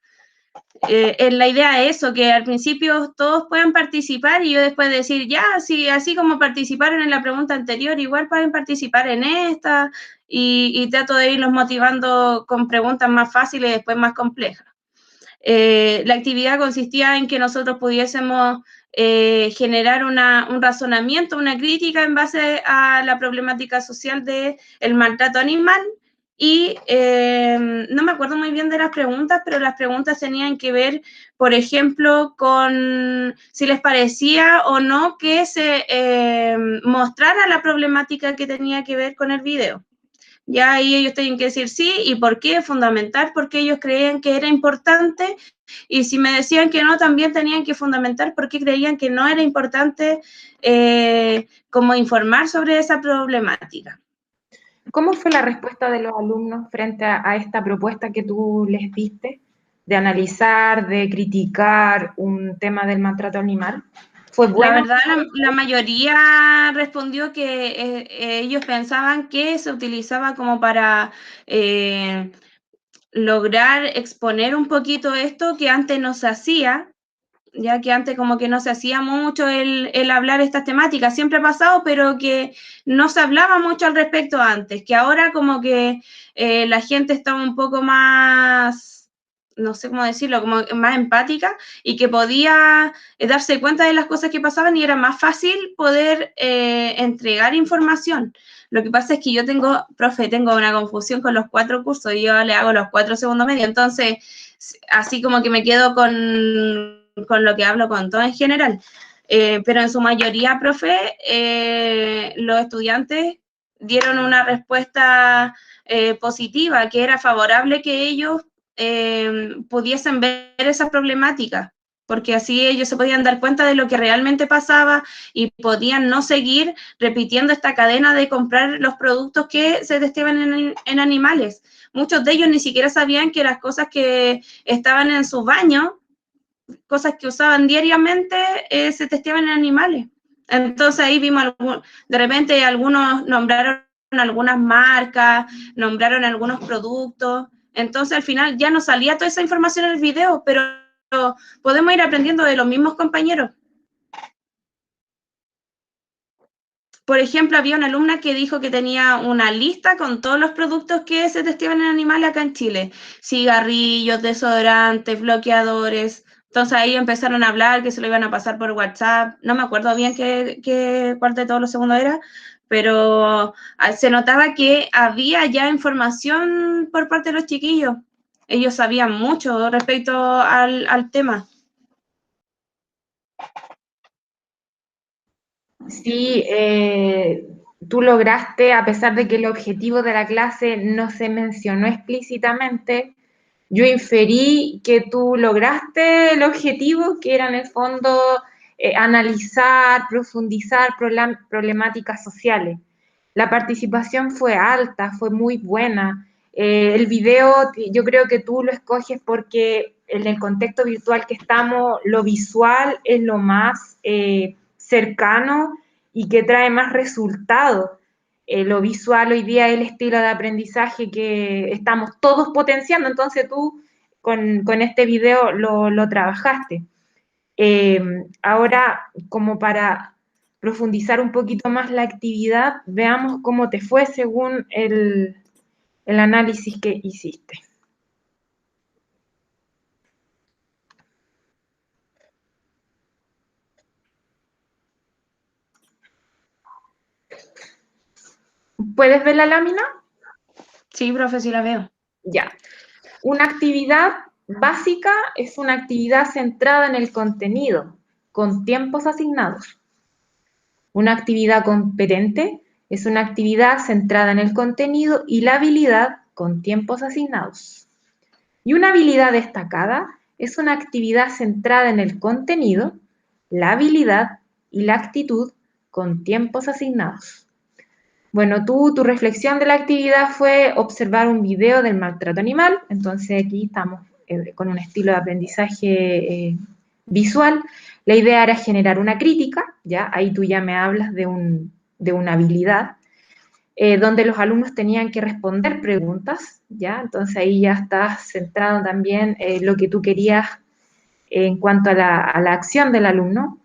La idea es eso, que al principio todos puedan participar y yo después decir, ya, sí, así como participaron en la pregunta anterior, igual pueden participar en esta y trato de irlos motivando con preguntas más fáciles y después más complejas. La actividad consistía en que nosotros pudiésemos generar un razonamiento, una crítica en base a la problemática social del maltrato animal y no me acuerdo muy bien de las preguntas, pero las preguntas tenían que ver, por ejemplo, con si les parecía o no que se mostrara la problemática que tenía que ver con el video. Ya ahí ellos tenían que decir sí y por qué, fundamentar por qué ellos creían que era importante, y si me decían que no, también tenían que fundamentar por qué creían que no era importante como informar sobre esa problemática. ¿Cómo fue la respuesta de los alumnos frente a esta propuesta que tú les diste de analizar, de criticar un tema del maltrato animal? ¿Fue La buena? verdad, la mayoría respondió que ellos pensaban que se utilizaba como para lograr exponer un poquito esto que antes no se hacía, ya que antes como que no se hacía mucho el hablar estas temáticas, siempre ha pasado, pero que no se hablaba mucho al respecto antes, que ahora como que la gente está un poco más, no sé cómo decirlo, como más empática y que podía darse cuenta de las cosas que pasaban y era más fácil poder entregar información. Lo que pasa es que yo tengo, profe, tengo una confusión con los 4 cursos y yo le hago los 4 segundos medio, entonces así como que me quedo con lo que hablo con todo en general. Pero en su mayoría, profe, los estudiantes dieron una respuesta positiva, que era favorable que ellos pudiesen ver esas problemáticas, porque así ellos se podían dar cuenta de lo que realmente pasaba y podían no seguir repitiendo esta cadena de comprar los productos que se testeaban en animales. Muchos de ellos ni siquiera sabían que las cosas que estaban en su baño, cosas que usaban diariamente, se testeaban en animales. Entonces ahí vimos, de repente algunos nombraron algunas marcas, nombraron algunos productos, entonces al final ya no salía toda esa información en el video, pero podemos ir aprendiendo de los mismos compañeros. Por ejemplo, había una alumna que dijo que tenía una lista con todos los productos que se testeaban en animales acá en Chile. Cigarrillos, desodorantes, bloqueadores. Entonces ahí empezaron a hablar que se lo iban a pasar por WhatsApp. No me acuerdo bien cuál de todos los segundos era, pero se notaba que había ya información por parte de los chiquillos. Ellos sabían mucho respecto al tema. Sí, tú lograste, a pesar de que el objetivo de la clase no se mencionó explícitamente, yo inferí que tú lograste el objetivo, que era en el fondo analizar, profundizar problemáticas sociales. La participación fue alta, fue muy buena. El video, yo creo que tú lo escoges porque en el contexto virtual que estamos, lo visual es lo más cercano y que trae más resultados. Lo visual hoy día es el estilo de aprendizaje que estamos todos potenciando, entonces tú con este video lo trabajaste. Ahora, como para profundizar un poquito más la actividad, veamos cómo te fue según el análisis que hiciste. ¿Puedes ver la lámina? Sí, profe, sí la veo. Ya. Una actividad básica es una actividad centrada en el contenido, con tiempos asignados. Una actividad competente es una actividad centrada en el contenido y la habilidad con tiempos asignados. Y una habilidad destacada es una actividad centrada en el contenido, la habilidad y la actitud con tiempos asignados. Bueno, tu reflexión de la actividad fue observar un video del maltrato animal, entonces aquí estamos con un estilo de aprendizaje visual. La idea era generar una crítica, ¿ya? Ahí tú ya me hablas de una habilidad, donde los alumnos tenían que responder preguntas, ¿ya? Entonces ahí ya estás centrado también en lo que tú querías en cuanto a la acción del alumno.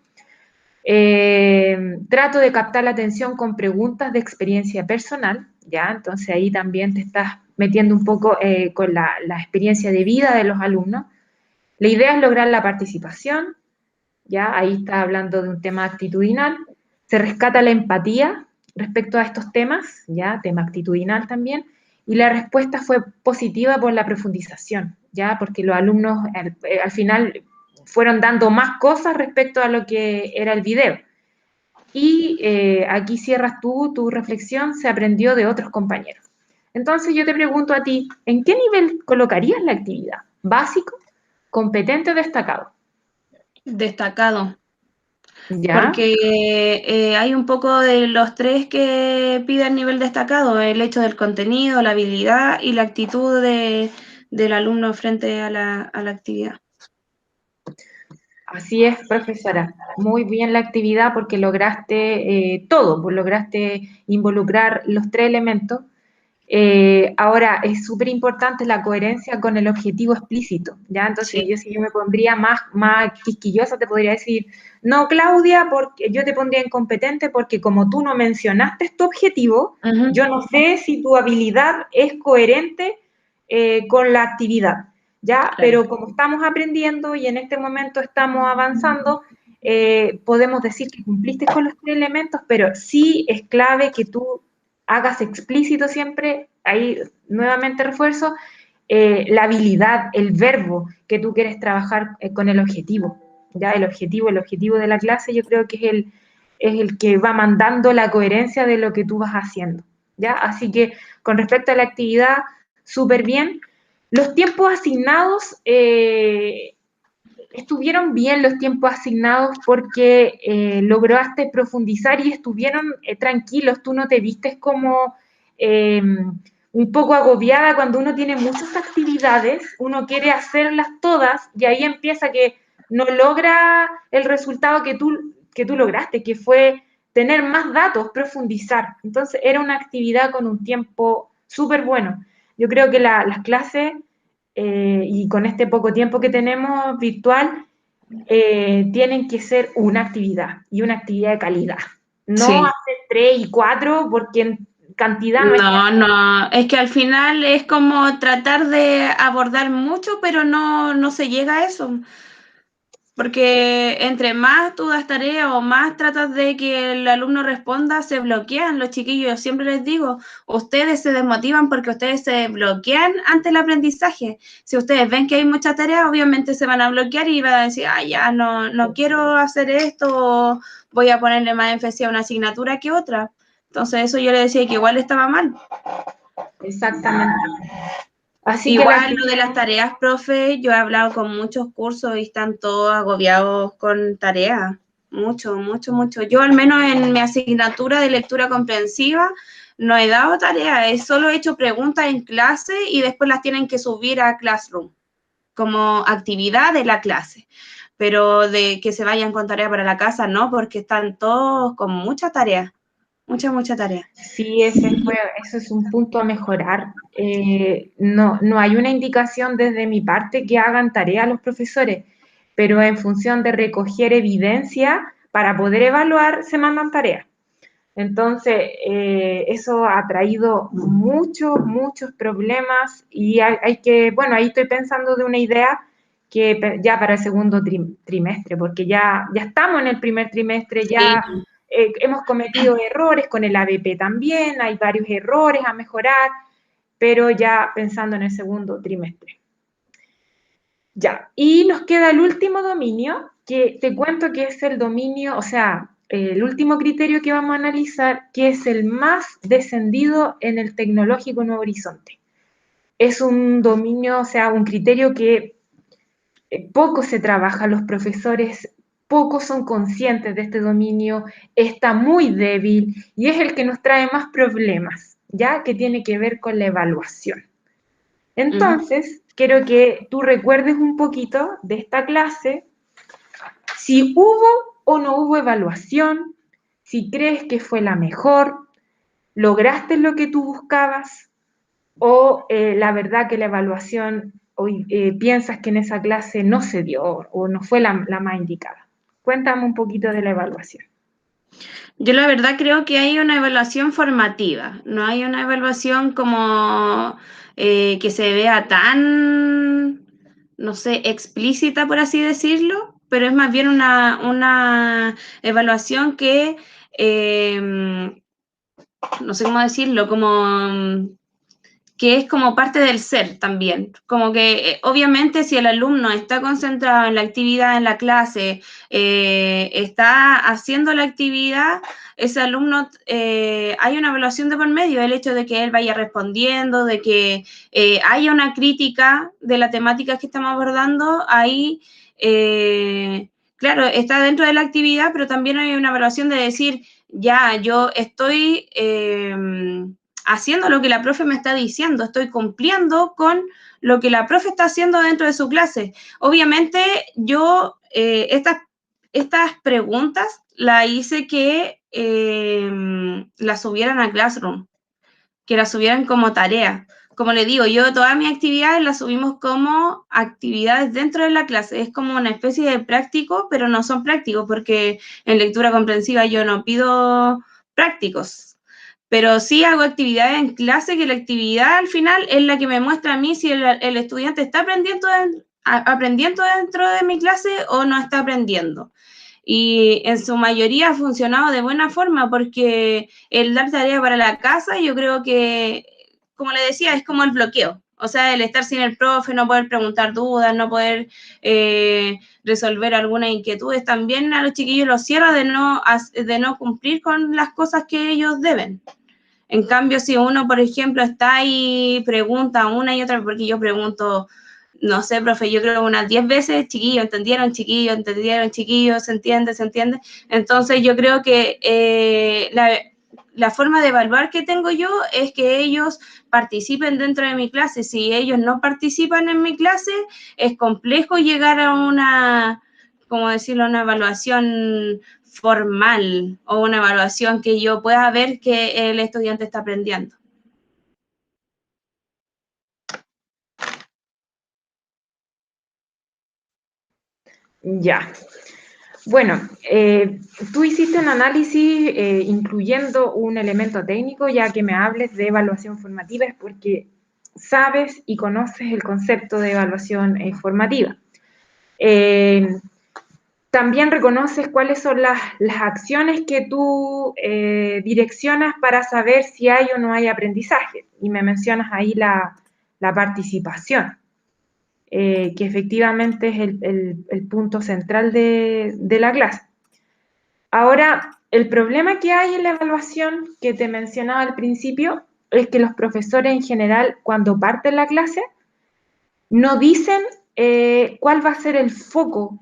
Trato de captar la atención con preguntas de experiencia personal, ¿ya? Entonces ahí también te estás metiendo un poco con la experiencia de vida de los alumnos. La idea es lograr la participación, ¿ya? Ahí está hablando de un tema actitudinal. Se rescata la empatía respecto a estos temas, ¿ya? Tema actitudinal también. Y la respuesta fue positiva por la profundización, ¿ya? Porque los alumnos al final fueron dando más cosas respecto a lo que era el video. Y aquí cierras tú tu reflexión, se aprendió de otros compañeros. Entonces yo te pregunto a ti, ¿en qué nivel colocarías la actividad? ¿Básico, competente o destacado? Destacado. ¿Ya? Porque hay un poco de los tres que pide el nivel destacado, el hecho del contenido, la habilidad y la actitud del alumno frente a la actividad. Así es, profesora. Muy bien la actividad porque lograste todo, pues lograste involucrar los tres elementos. Ahora, es súper importante la coherencia con el objetivo explícito, ¿ya? Entonces, Sí. si yo me pondría más quisquillosa, te podría decir, no, Claudia, porque yo te pondría incompetente porque como tú no mencionaste tu objetivo, Ujú. yo no sé si tu habilidad es coherente con la actividad, ¿ya? Claro. Pero como estamos aprendiendo y en este momento estamos avanzando, podemos decir que cumpliste con los tres elementos, pero sí es clave que tú hagas explícito siempre, ahí nuevamente refuerzo, la habilidad, el verbo que tú quieres trabajar con el objetivo. ¿Ya? El objetivo de la clase yo creo que es el que va mandando la coherencia de lo que tú vas haciendo. ¿Ya? Así que con respecto a la actividad, súper bien. Los tiempos asignados, estuvieron bien los tiempos asignados porque lograste profundizar y estuvieron tranquilos, tú no te vistes como un poco agobiada cuando uno tiene muchas actividades, uno quiere hacerlas todas y ahí empieza que no logra el resultado que tú lograste, que fue tener más datos, profundizar. Entonces era una actividad con un tiempo súper bueno. Yo creo que las clases y con este poco tiempo que tenemos virtual, tienen que ser una actividad y una actividad de calidad. No Sí. hacer 3 y 4 porque en cantidad no es No, no, es que al final es como tratar de abordar mucho, pero no se llega a eso. Porque entre más tú das tarea o más tratas de que el alumno responda, se bloquean los chiquillos. Yo siempre les digo, ustedes se desmotivan porque ustedes se bloquean ante el aprendizaje. Si ustedes ven que hay mucha tarea, obviamente se van a bloquear y van a decir, ah, ya, no quiero hacer esto, o voy a ponerle más énfasis a una asignatura que otra. Entonces eso yo le decía que igual estaba mal. exactamente. Así que la Igual lo de actividad, las tareas, profe, yo he hablado con muchos cursos y están todos agobiados con tareas. Mucho, mucho, mucho. Yo al menos en mi asignatura de lectura comprensiva no he dado tareas, he solo hecho preguntas en clase y después las tienen que subir a Classroom como actividad de la clase. Pero de que se vayan con tarea para la casa, no, porque están todos con mucha tarea, mucha tarea. sí, eso es un punto a mejorar. No hay una indicación desde mi parte que hagan tarea los profesores, pero en función de recoger evidencia para poder evaluar, se mandan tareas. Entonces, eso ha traído muchos problemas y hay que, bueno, ahí estoy pensando de una idea que ya para el segundo trimestre, porque ya estamos en el primer trimestre, Sí. ya hemos cometido errores con el ABP también, hay varios errores a mejorar, pero ya pensando en el segundo trimestre. Ya, y nos queda el último dominio, que te cuento que es el dominio, o sea, el último criterio que vamos a analizar, que es el más descendido en el tecnológico Nuevo Horizonte. Es un dominio, o sea, un criterio que poco se trabaja, los profesores pocos son conscientes de este dominio, está muy débil y es el que nos trae más problemas, ya que tiene que ver con la evaluación. Ujú. Entonces, quiero que tú recuerdes un poquito de esta clase, si hubo o no hubo evaluación, si crees que fue la mejor, lograste lo que tú buscabas o la verdad que la evaluación hoy piensas que en esa clase no se dio o no fue la más indicada. Cuéntame un poquito de la evaluación. Yo la verdad creo que hay una evaluación formativa, no hay una evaluación como que se vea tan, no sé, explícita, por así decirlo, pero es más bien una evaluación que, no sé cómo decirlo, como que es como parte del ser también. Como que obviamente si el alumno está concentrado en la actividad, en la clase, está haciendo la actividad, ese alumno, hay una evaluación de por medio, el hecho de que él vaya respondiendo, de que haya una crítica de la temática que estamos abordando, ahí, claro, está dentro de la actividad, pero también hay una evaluación de decir, ya, yo estoy haciendo lo que la profe me está diciendo, estoy cumpliendo con lo que la profe está haciendo dentro de su clase. Obviamente, yo estas preguntas las hice que las subieran a Classroom, que las subieran como tarea. Como le digo, yo todas mis actividades las subimos como actividades dentro de la clase. Es como una especie de práctico, pero no son prácticos, porque en lectura comprensiva yo no pido prácticos. Pero sí hago actividades en clase, que la actividad al final es la que me muestra a mí si el estudiante está aprendiendo dentro de mi clase o no está aprendiendo. Y en su mayoría ha funcionado de buena forma, porque el dar tarea para la casa, yo creo que, como le decía, es como el bloqueo. O sea, el estar sin el profe, no poder preguntar dudas, no poder resolver algunas inquietudes, también a los chiquillos los cierra de no cumplir con las cosas que ellos deben. En cambio, si uno, por ejemplo, está ahí, pregunta una y otra, porque yo pregunto, no sé, profe, yo creo unas 10 veces, entendieron, chiquillos, se entiende. Entonces, yo creo que la forma de evaluar que tengo yo es que ellos participen dentro de mi clase. Si ellos no participan en mi clase, es complejo llegar a una, como decirlo, una evaluación formal o una evaluación que yo pueda ver que el estudiante está aprendiendo. Ya. Bueno, tú hiciste un análisis incluyendo un elemento técnico, ya que me hables de evaluación formativa es porque sabes y conoces el concepto de evaluación formativa. También reconoces cuáles son las acciones que tú direccionas para saber si hay o no hay aprendizaje. Y me mencionas ahí la participación. Que efectivamente es el punto central de la clase. Ahora, el problema que hay en la evaluación que te mencionaba al principio es que los profesores en general, cuando parten la clase, no dicen cuál va a ser el foco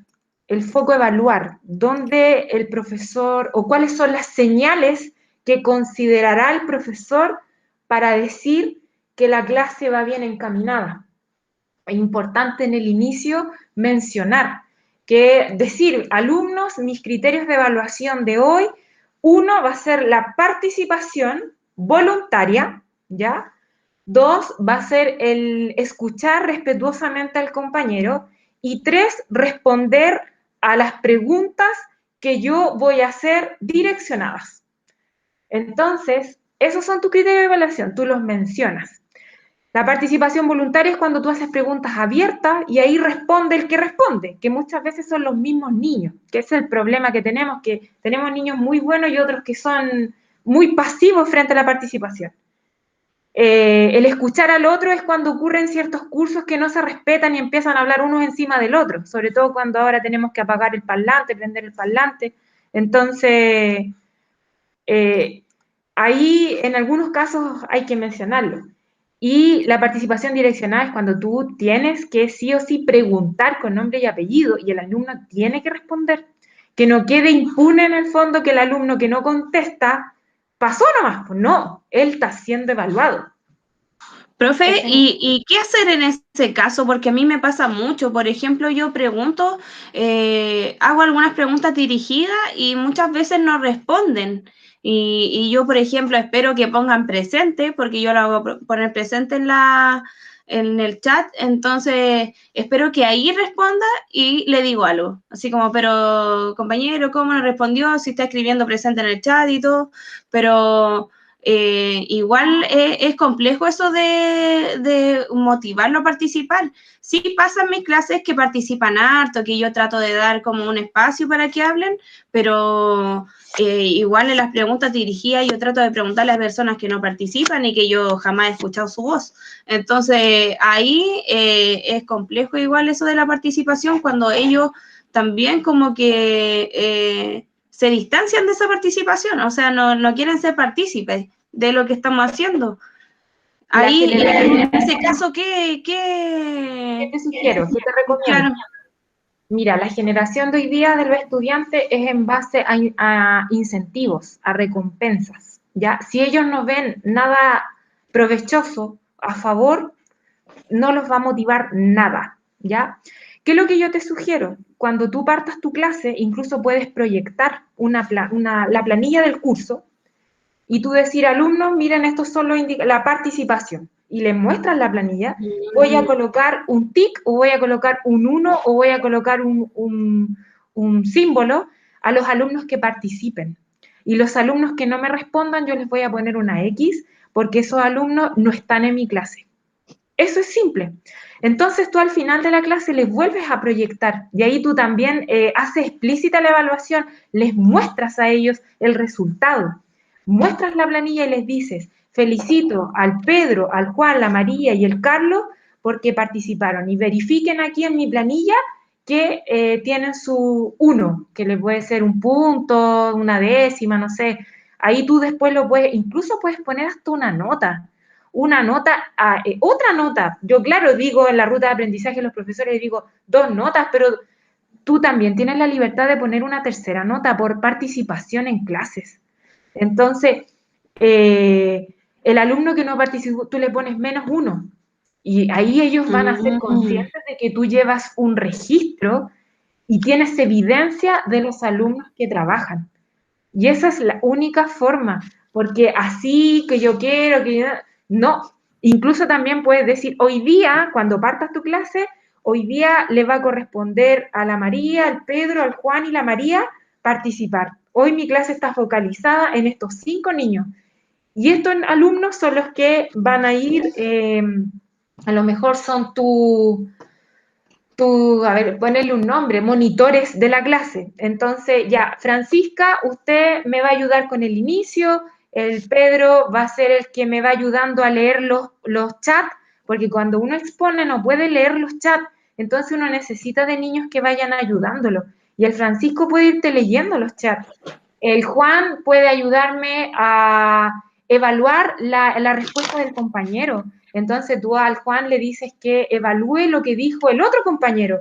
a evaluar, dónde el profesor o cuáles son las señales que considerará el profesor para decir que la clase va bien encaminada. Es importante en el inicio mencionar que decir, alumnos, mis criterios de evaluación de hoy, uno va a ser la participación voluntaria, ¿ya? Dos, va a ser el escuchar respetuosamente al compañero. Y tres, responder a las preguntas que yo voy a hacer direccionadas. Entonces, esos son tus criterios de evaluación, tú los mencionas. La participación voluntaria es cuando tú haces preguntas abiertas y ahí responde el que responde, que muchas veces son los mismos niños, que es el problema que tenemos niños muy buenos y otros que son muy pasivos frente a la participación. El escuchar al otro es cuando ocurren ciertos cursos que no se respetan y empiezan a hablar unos encima del otro, sobre todo cuando ahora tenemos que apagar el parlante, prender el parlante. Entonces, ahí en algunos casos hay que mencionarlo. Y la participación direccionada es cuando tú tienes que sí o sí preguntar con nombre y apellido y el alumno tiene que responder. Que no quede impune en el fondo que el alumno que no contesta pasó nomás. Pues no, él está siendo evaluado. Profe, ¿y qué hacer en ese caso? Porque a mí me pasa mucho. Por ejemplo, yo pregunto, hago algunas preguntas dirigidas y muchas veces no responden. Y yo, por ejemplo, espero que pongan presente, porque yo lo hago poner presente en el chat. Entonces, espero que ahí responda y le digo algo. Así como, pero compañero, ¿cómo no respondió? Si está escribiendo presente en el chat y todo. Pero igual es complejo eso de motivarlo a participar. Sí pasa en mis clases que participan harto, que yo trato de dar como un espacio para que hablen, pero igual en las preguntas dirigidas yo trato de preguntarle a personas que no participan y que yo jamás he escuchado su voz. Entonces ahí es complejo igual eso de la participación cuando ellos también como que se distancian de esa participación, o sea, no quieren ser partícipes de lo que estamos haciendo. Ahí, en ese caso, ¿Qué te sugiero? ¿Qué te recomiendo? Claro. Mira, la generación de hoy día de los estudiantes es en base a incentivos, a recompensas, ¿ya? Si ellos no ven nada provechoso a favor, no los va a motivar nada, ¿ya? ¿Qué es lo que yo te sugiero? Cuando tú partas tu clase, incluso puedes proyectar la planilla del curso y tú decir, alumnos, miren, estos son la participación, y les muestras la planilla, voy a colocar un tic, o voy a colocar un 1, o voy a colocar un símbolo a los alumnos que participen. Y los alumnos que no me respondan, yo les voy a poner una X, porque esos alumnos no están en mi clase. Eso es simple. Entonces tú al final de la clase les vuelves a proyectar y ahí tú también haces explícita la evaluación, les muestras a ellos el resultado, muestras la planilla y les dices, felicito al Pedro, al Juan, la María y el Carlos porque participaron y verifiquen aquí en mi planilla que tienen su 1, que le puede ser un punto, una décima, no sé. Ahí tú después lo puedes, incluso puedes poner hasta una nota, otra nota. Yo, claro, digo en la ruta de aprendizaje, los profesores digo 2 notas, pero tú también tienes la libertad de poner una tercera nota por participación en clases. Entonces, el alumno que no participó, tú le pones -1. Y ahí ellos van a ser conscientes de que tú llevas un registro y tienes evidencia de los alumnos que trabajan. Y esa es la única forma, porque así que yo quiero, que no. Incluso también puedes decir, hoy día, cuando partas tu clase, hoy día le va a corresponder a la María, al Pedro, al Juan y la María participar. Hoy mi clase está focalizada en estos 5 niños. Y estos alumnos son los que van a ir, a lo mejor son a ver, ponerle un nombre, monitores de la clase. Entonces, ya, Francisca, usted me va a ayudar con el inicio, el Pedro va a ser el que me va ayudando a leer los chats, porque cuando uno expone no puede leer los chats, entonces uno necesita de niños que vayan ayudándolo. Y el Francisco puede irte leyendo los chats. El Juan puede ayudarme a evaluar la respuesta del compañero. Entonces tú al Juan le dices que evalúe lo que dijo el otro compañero.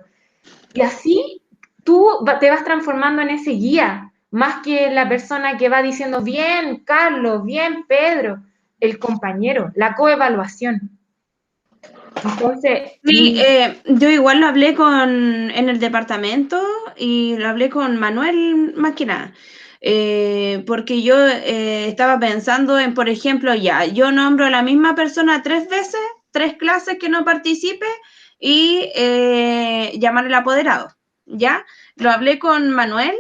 Y así tú te vas transformando en ese guía, más que la persona que va diciendo, bien, Carlos, bien, Pedro, el compañero, la coevaluación. Entonces, Sí, yo igual lo hablé en el departamento y lo hablé con Manuel más que nada, porque yo estaba pensando en, por ejemplo, ya, yo nombro a la misma persona 3 veces, 3 clases que no participe y llamar al apoderado, ¿ya? Lo hablé con Manuel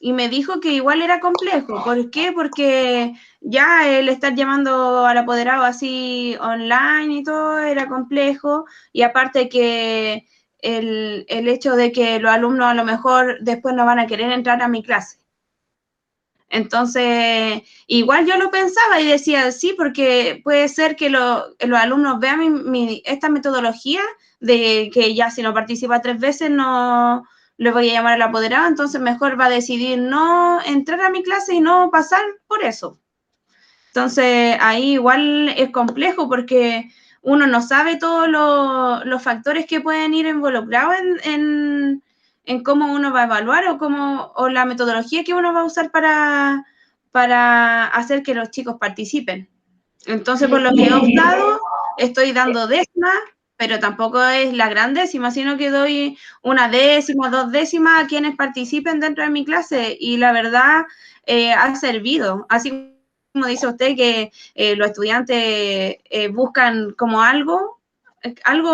y me dijo que igual era complejo. ¿Por qué? Porque ya el estar llamando al apoderado así online y todo era complejo, y aparte que el hecho de que los alumnos a lo mejor después no van a querer entrar a mi clase. Entonces, igual yo lo pensaba y decía, sí, porque puede ser que los alumnos vean esta metodología de que ya si no participa 3 veces no le voy a llamar al apoderado, entonces mejor va a decidir no entrar a mi clase y no pasar por eso. Entonces, ahí igual es complejo porque uno no sabe todos los factores que pueden ir involucrados en cómo uno va a evaluar o la metodología que uno va a usar para hacer que los chicos participen. Entonces, por lo que he optado, estoy dando décimas, pero tampoco es la gran décima, sino que doy una décima, 2 décimas a quienes participen dentro de mi clase, y la verdad ha servido. Así como dice usted que los estudiantes buscan como algo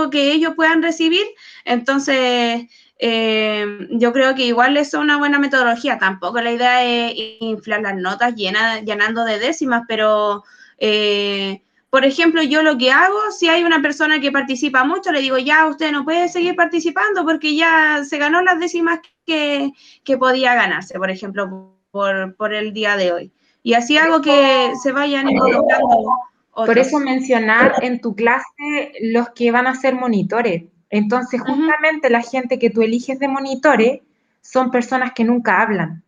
que ellos puedan recibir, entonces yo creo que igual es una buena metodología. Tampoco la idea es inflar las notas llenando de décimas, pero, por ejemplo, yo lo que hago, si hay una persona que participa mucho, le digo, ya, usted no puede seguir participando porque ya se ganó las décimas que podía ganarse, por ejemplo, por el día de hoy. Y así hago que se vayan involucrando Por eso otros. mencionar en tu clase los que van a ser monitores. Entonces, justamente la gente que tú eliges de monitores son personas que nunca hablan.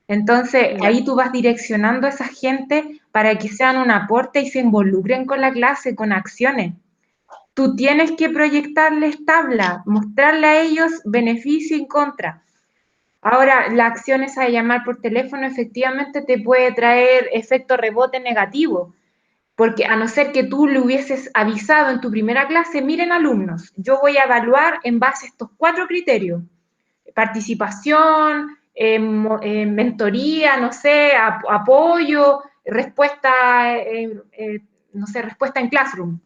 Entonces, Ya. ahí tú vas direccionando a esa gente para que sean un aporte y se involucren con la clase, con acciones. Tú tienes que proyectarles tabla, mostrarle a ellos beneficio y contra. Ahora, la acción esa de llamar por teléfono efectivamente te puede traer efecto rebote negativo, porque a no ser que tú le hubieses avisado en tu primera clase, miren alumnos, yo voy a evaluar en base a estos 4 criterios: participación, mentoría, no sé, apoyo, respuesta, no sé, respuesta en Classroom.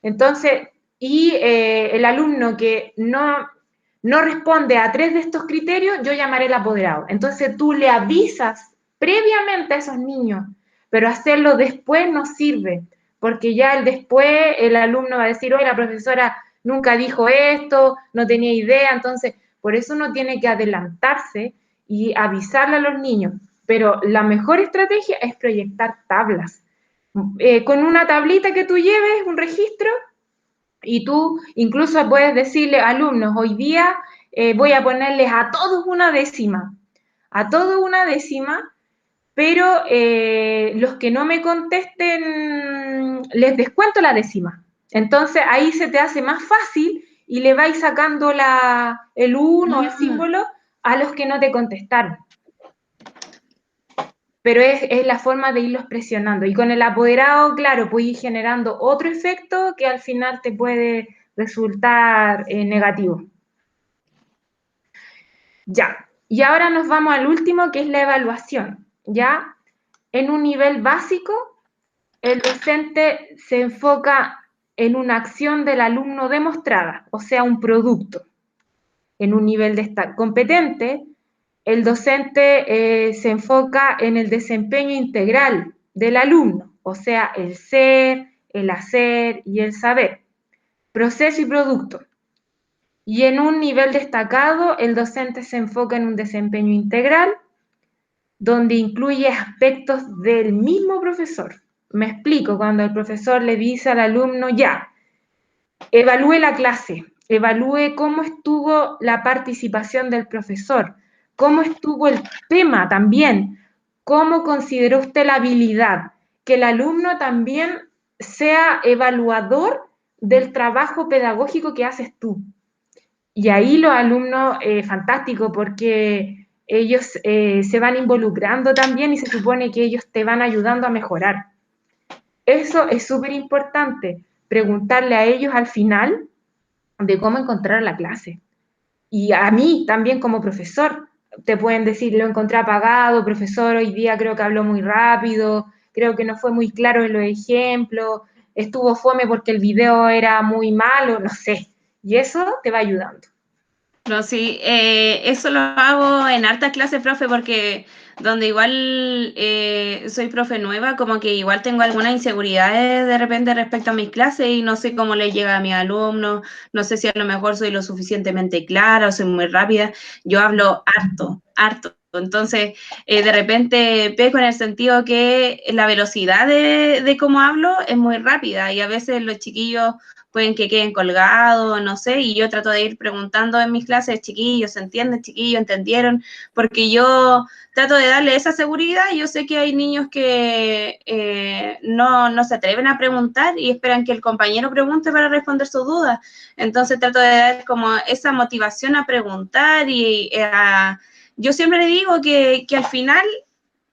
Entonces, y el alumno que no responde a 3 de estos criterios, yo llamaré el apoderado. Entonces tú le avisas previamente a esos niños, pero hacerlo después no sirve, porque ya el después el alumno va a decir, oye, la profesora nunca dijo esto, no tenía idea. Entonces, por eso uno tiene que adelantarse y avisarle a los niños. Pero la mejor estrategia es proyectar tablas. Con una tablita que tú lleves, un registro, y tú incluso puedes decirle, alumnos, hoy día voy a ponerles a todos una décima, pero los que no me contesten, les descuento la décima. Entonces ahí se te hace más fácil y le vais sacando el 1, el símbolo, a los que no te contestaron. Pero es la forma de irlos presionando. Y con el apoderado, claro, puedes ir generando otro efecto que al final te puede resultar negativo. Ya, y ahora nos vamos al último, que es la evaluación. Ya, en un nivel básico, el docente se enfoca en una acción del alumno demostrada, o sea, un producto. En un nivel competente, el docente se enfoca en el desempeño integral del alumno, o sea, el ser, el hacer y el saber, proceso y producto. Y en un nivel destacado, el docente se enfoca en un desempeño integral, donde incluye aspectos del mismo profesor. Me explico, cuando el profesor le dice al alumno, ya, evalúe la clase, evalúe cómo estuvo la participación del profesor, cómo estuvo el tema también, cómo consideró usted la habilidad, que el alumno también sea evaluador del trabajo pedagógico que haces tú. Y ahí los alumnos, fantástico, porque ellos se van involucrando también y se supone que ellos te van ayudando a mejorar. Eso es súper importante, preguntarle a ellos al final de cómo encontrar la clase. Y a mí también como profesor, te pueden decir, lo encontré apagado, profesor, hoy día creo que habló muy rápido, creo que no fue muy claro en los ejemplos, estuvo fome porque el video era muy malo, no sé. Y eso te va ayudando. No, sí, eso lo hago en hartas clases, profe, porque donde igual soy profe nueva, como que igual tengo algunas inseguridades de repente respecto a mis clases y no sé cómo les llega a mis alumnos, no sé si a lo mejor soy lo suficientemente clara o soy muy rápida. Yo hablo harto, harto. Entonces, de repente peco en el sentido que la velocidad de cómo hablo es muy rápida y a veces los chiquillos pueden que queden colgados, no sé, y yo trato de ir preguntando en mis clases, chiquillos, ¿se entienden, chiquillos, entendieron? Porque yo trato de darle esa seguridad y yo sé que hay niños que no se atreven a preguntar y esperan que el compañero pregunte para responder sus dudas. Entonces trato de dar como esa motivación a preguntar y yo siempre le digo que al final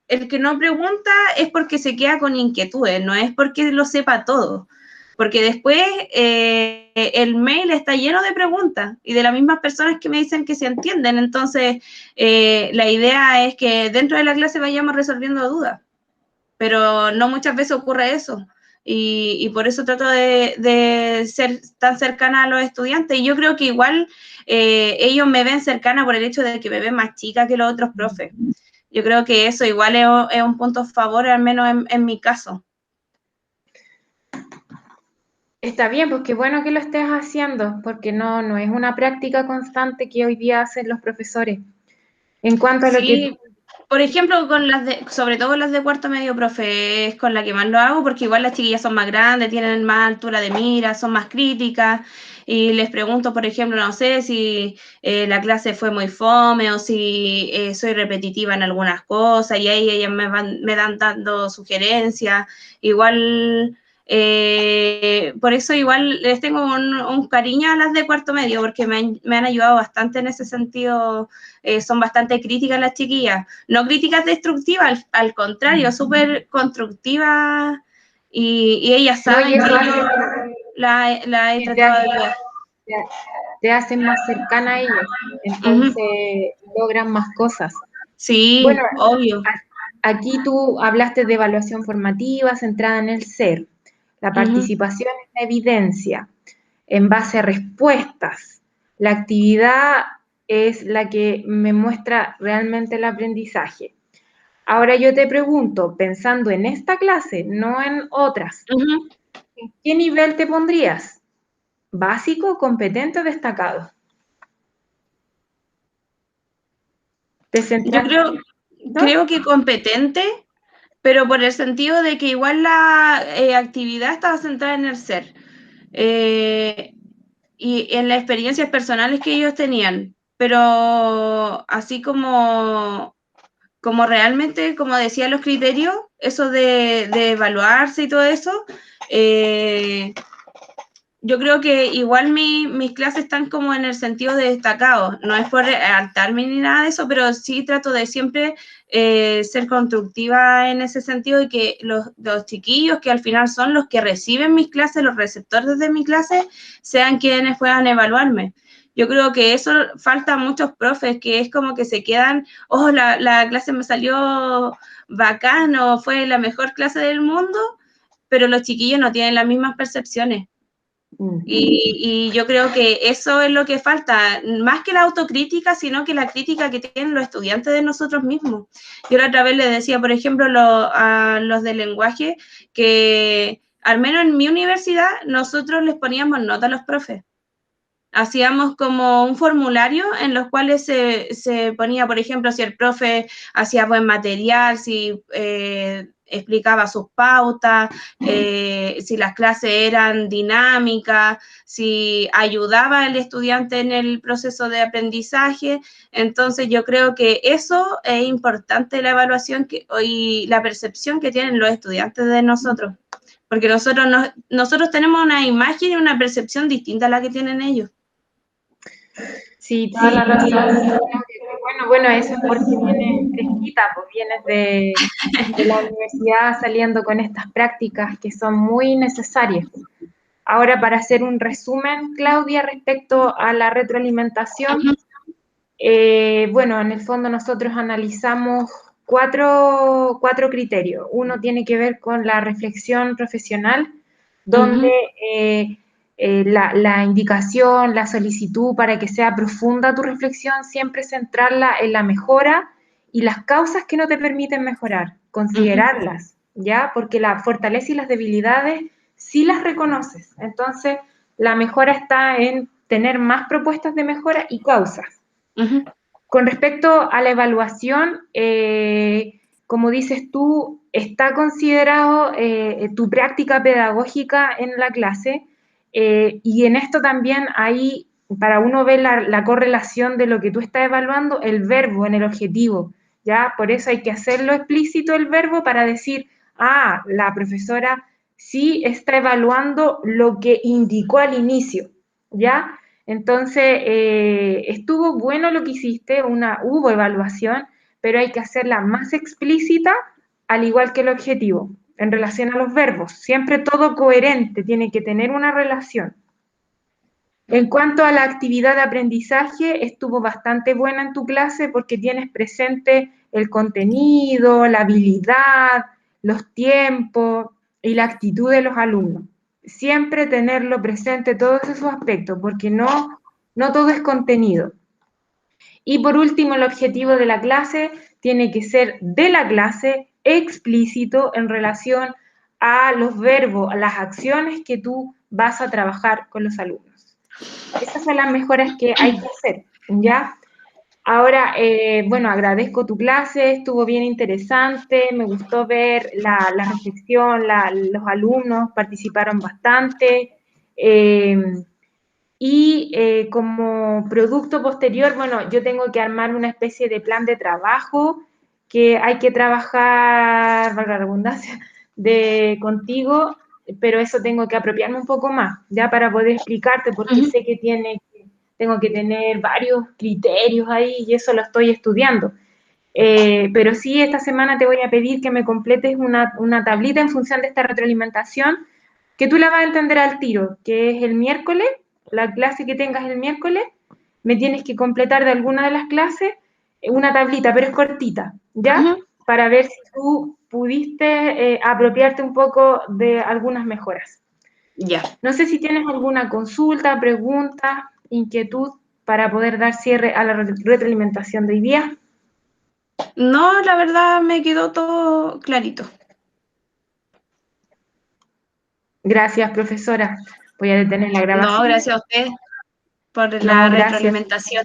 el que no pregunta es porque se queda con inquietudes, no es porque lo sepa todo. Porque después el mail está lleno de preguntas y de las mismas personas que me dicen que se entienden. Entonces, la idea es que dentro de la clase vayamos resolviendo dudas, pero no muchas veces ocurre eso. y por eso trato de ser tan cercana a los estudiantes. Y yo creo que igual ellos me ven cercana por el hecho de que me ven más chica que los otros profes. Yo creo que eso igual es un punto a favor, al menos en mi caso. Está bien, pues qué bueno que lo estés haciendo, porque no es una práctica constante que hoy día hacen los profesores. En cuanto a lo que Sí, por ejemplo, sobre todo las de cuarto medio, profe, es con la que más lo hago, porque igual las chiquillas son más grandes, tienen más altura de mira, son más críticas, y les pregunto, por ejemplo, no sé si la clase fue muy fome o si soy repetitiva en algunas cosas, y ahí ellas me dan dando sugerencias. Igual, por eso igual les tengo un cariño a las de cuarto medio, porque me han ayudado bastante en ese sentido. Son bastante críticas las chiquillas, no críticas destructivas, al contrario, súper constructivas, y ellas no, y saben eso que hace yo la he que tratado de ayudar. te, te hacen más cercana a ellos, Ujú. entonces logran más cosas. Bueno, Sí, obvio. aquí tú hablaste de evaluación formativa centrada en el ser, la Ujú. participación en la evidencia, en base a respuestas. La actividad es la que me muestra realmente el aprendizaje. Ahora yo te pregunto, pensando en esta clase, no en otras, Ujú. ¿en qué nivel te pondrías? ¿Básico, competente o destacado? ¿Te Yo centras en creo esto? que competente, pero por el sentido de que igual la actividad estaba centrada en el ser. Eh, y en las experiencias personales que ellos tenían, pero así como realmente, como decía los criterios, eso de evaluarse y todo eso, eh, yo creo que igual mis clases están como en el sentido de destacados, no es por hartarme ni nada de eso, pero sí trato de siempre ser constructiva en ese sentido y que los chiquillos, que al final son los que reciben mis clases, los receptores de mi clase, sean quienes puedan evaluarme. Yo creo que eso falta a muchos profes, que es como que se quedan, oh, la clase me salió bacano, fue la mejor clase del mundo, pero los chiquillos no tienen las mismas percepciones. Y yo creo que eso es lo que falta, más que la autocrítica, sino que la crítica que tienen los estudiantes de nosotros mismos. Yo la otra vez les decía, por ejemplo, a los de lenguaje, que al menos en mi universidad nosotros les poníamos nota a los profes. Hacíamos como un formulario en los cuales se ponía, por ejemplo, si el profe hacía buen material, si explicaba sus pautas, si las clases eran dinámicas, si ayudaba al estudiante en el proceso de aprendizaje. Entonces yo creo que eso es importante, la evaluación y la percepción que tienen los estudiantes de nosotros, porque nosotros tenemos una imagen y una percepción distinta a la que tienen ellos. Sí, toda la razón. Bueno, eso es porque vienes fresquita, pues vienes de la universidad saliendo con estas prácticas que son muy necesarias. Ahora, para hacer un resumen, Claudia, respecto a la retroalimentación, bueno, en el fondo nosotros analizamos cuatro criterios. Uno tiene que ver con la reflexión profesional, donde Ujú. la indicación, la solicitud para que sea profunda tu reflexión, siempre centrarla en la mejora y las causas que no te permiten mejorar, Ujú. considerarlas, ¿ya? Porque la fortaleza y las debilidades sí las reconoces. Entonces, la mejora está en tener más propuestas de mejora y causas. Ujú. Con respecto a la evaluación, como dices tú, está considerado tu práctica pedagógica en la clase y en esto también hay, para uno ver la correlación de lo que tú estás evaluando, el verbo en el objetivo, ¿ya? Por eso hay que hacerlo explícito el verbo para decir, ah, la profesora sí está evaluando lo que indicó al inicio, ¿ya? Entonces, estuvo bueno lo que hiciste, hubo evaluación, pero hay que hacerla más explícita, al igual que el objetivo, en relación a los verbos. Siempre todo coherente, tiene que tener una relación. En cuanto a la actividad de aprendizaje, estuvo bastante buena en tu clase porque tienes presente el contenido, la habilidad, los tiempos. y la actitud de los alumnos. Siempre tenerlo presente todos esos aspectos, porque no todo es contenido. Y por último, el objetivo de la clase tiene que ser de la clase explícito en relación a los verbos, a las acciones que tú vas a trabajar con los alumnos. Esas son las mejoras que hay que hacer, ¿ya? Ahora, bueno, agradezco tu clase, estuvo bien interesante, me gustó ver la reflexión, los alumnos participaron bastante. Como producto posterior, bueno, yo tengo que armar una especie de plan de trabajo que hay que trabajar, valga la redundancia, contigo, pero eso tengo que apropiarme un poco más, ya para poder explicarte, porque sé que tengo que tener varios criterios ahí y eso lo estoy estudiando. Pero sí, esta semana te voy a pedir que me completes una tablita en función de esta retroalimentación, que tú la vas a entender al tiro, que es el miércoles, la clase que tengas el miércoles, me tienes que completar de alguna de las clases una tablita, pero es cortita, ¿ya? Para ver si tú pudiste apropiarte un poco de algunas mejoras. Ya. No sé si tienes alguna consulta, pregunta, inquietud para poder dar cierre a la retroalimentación de hoy día. No, la verdad me quedó todo clarito. Gracias, profesora. Voy a detener la No, grabación. gracias a usted por la No, gracias. retroalimentación.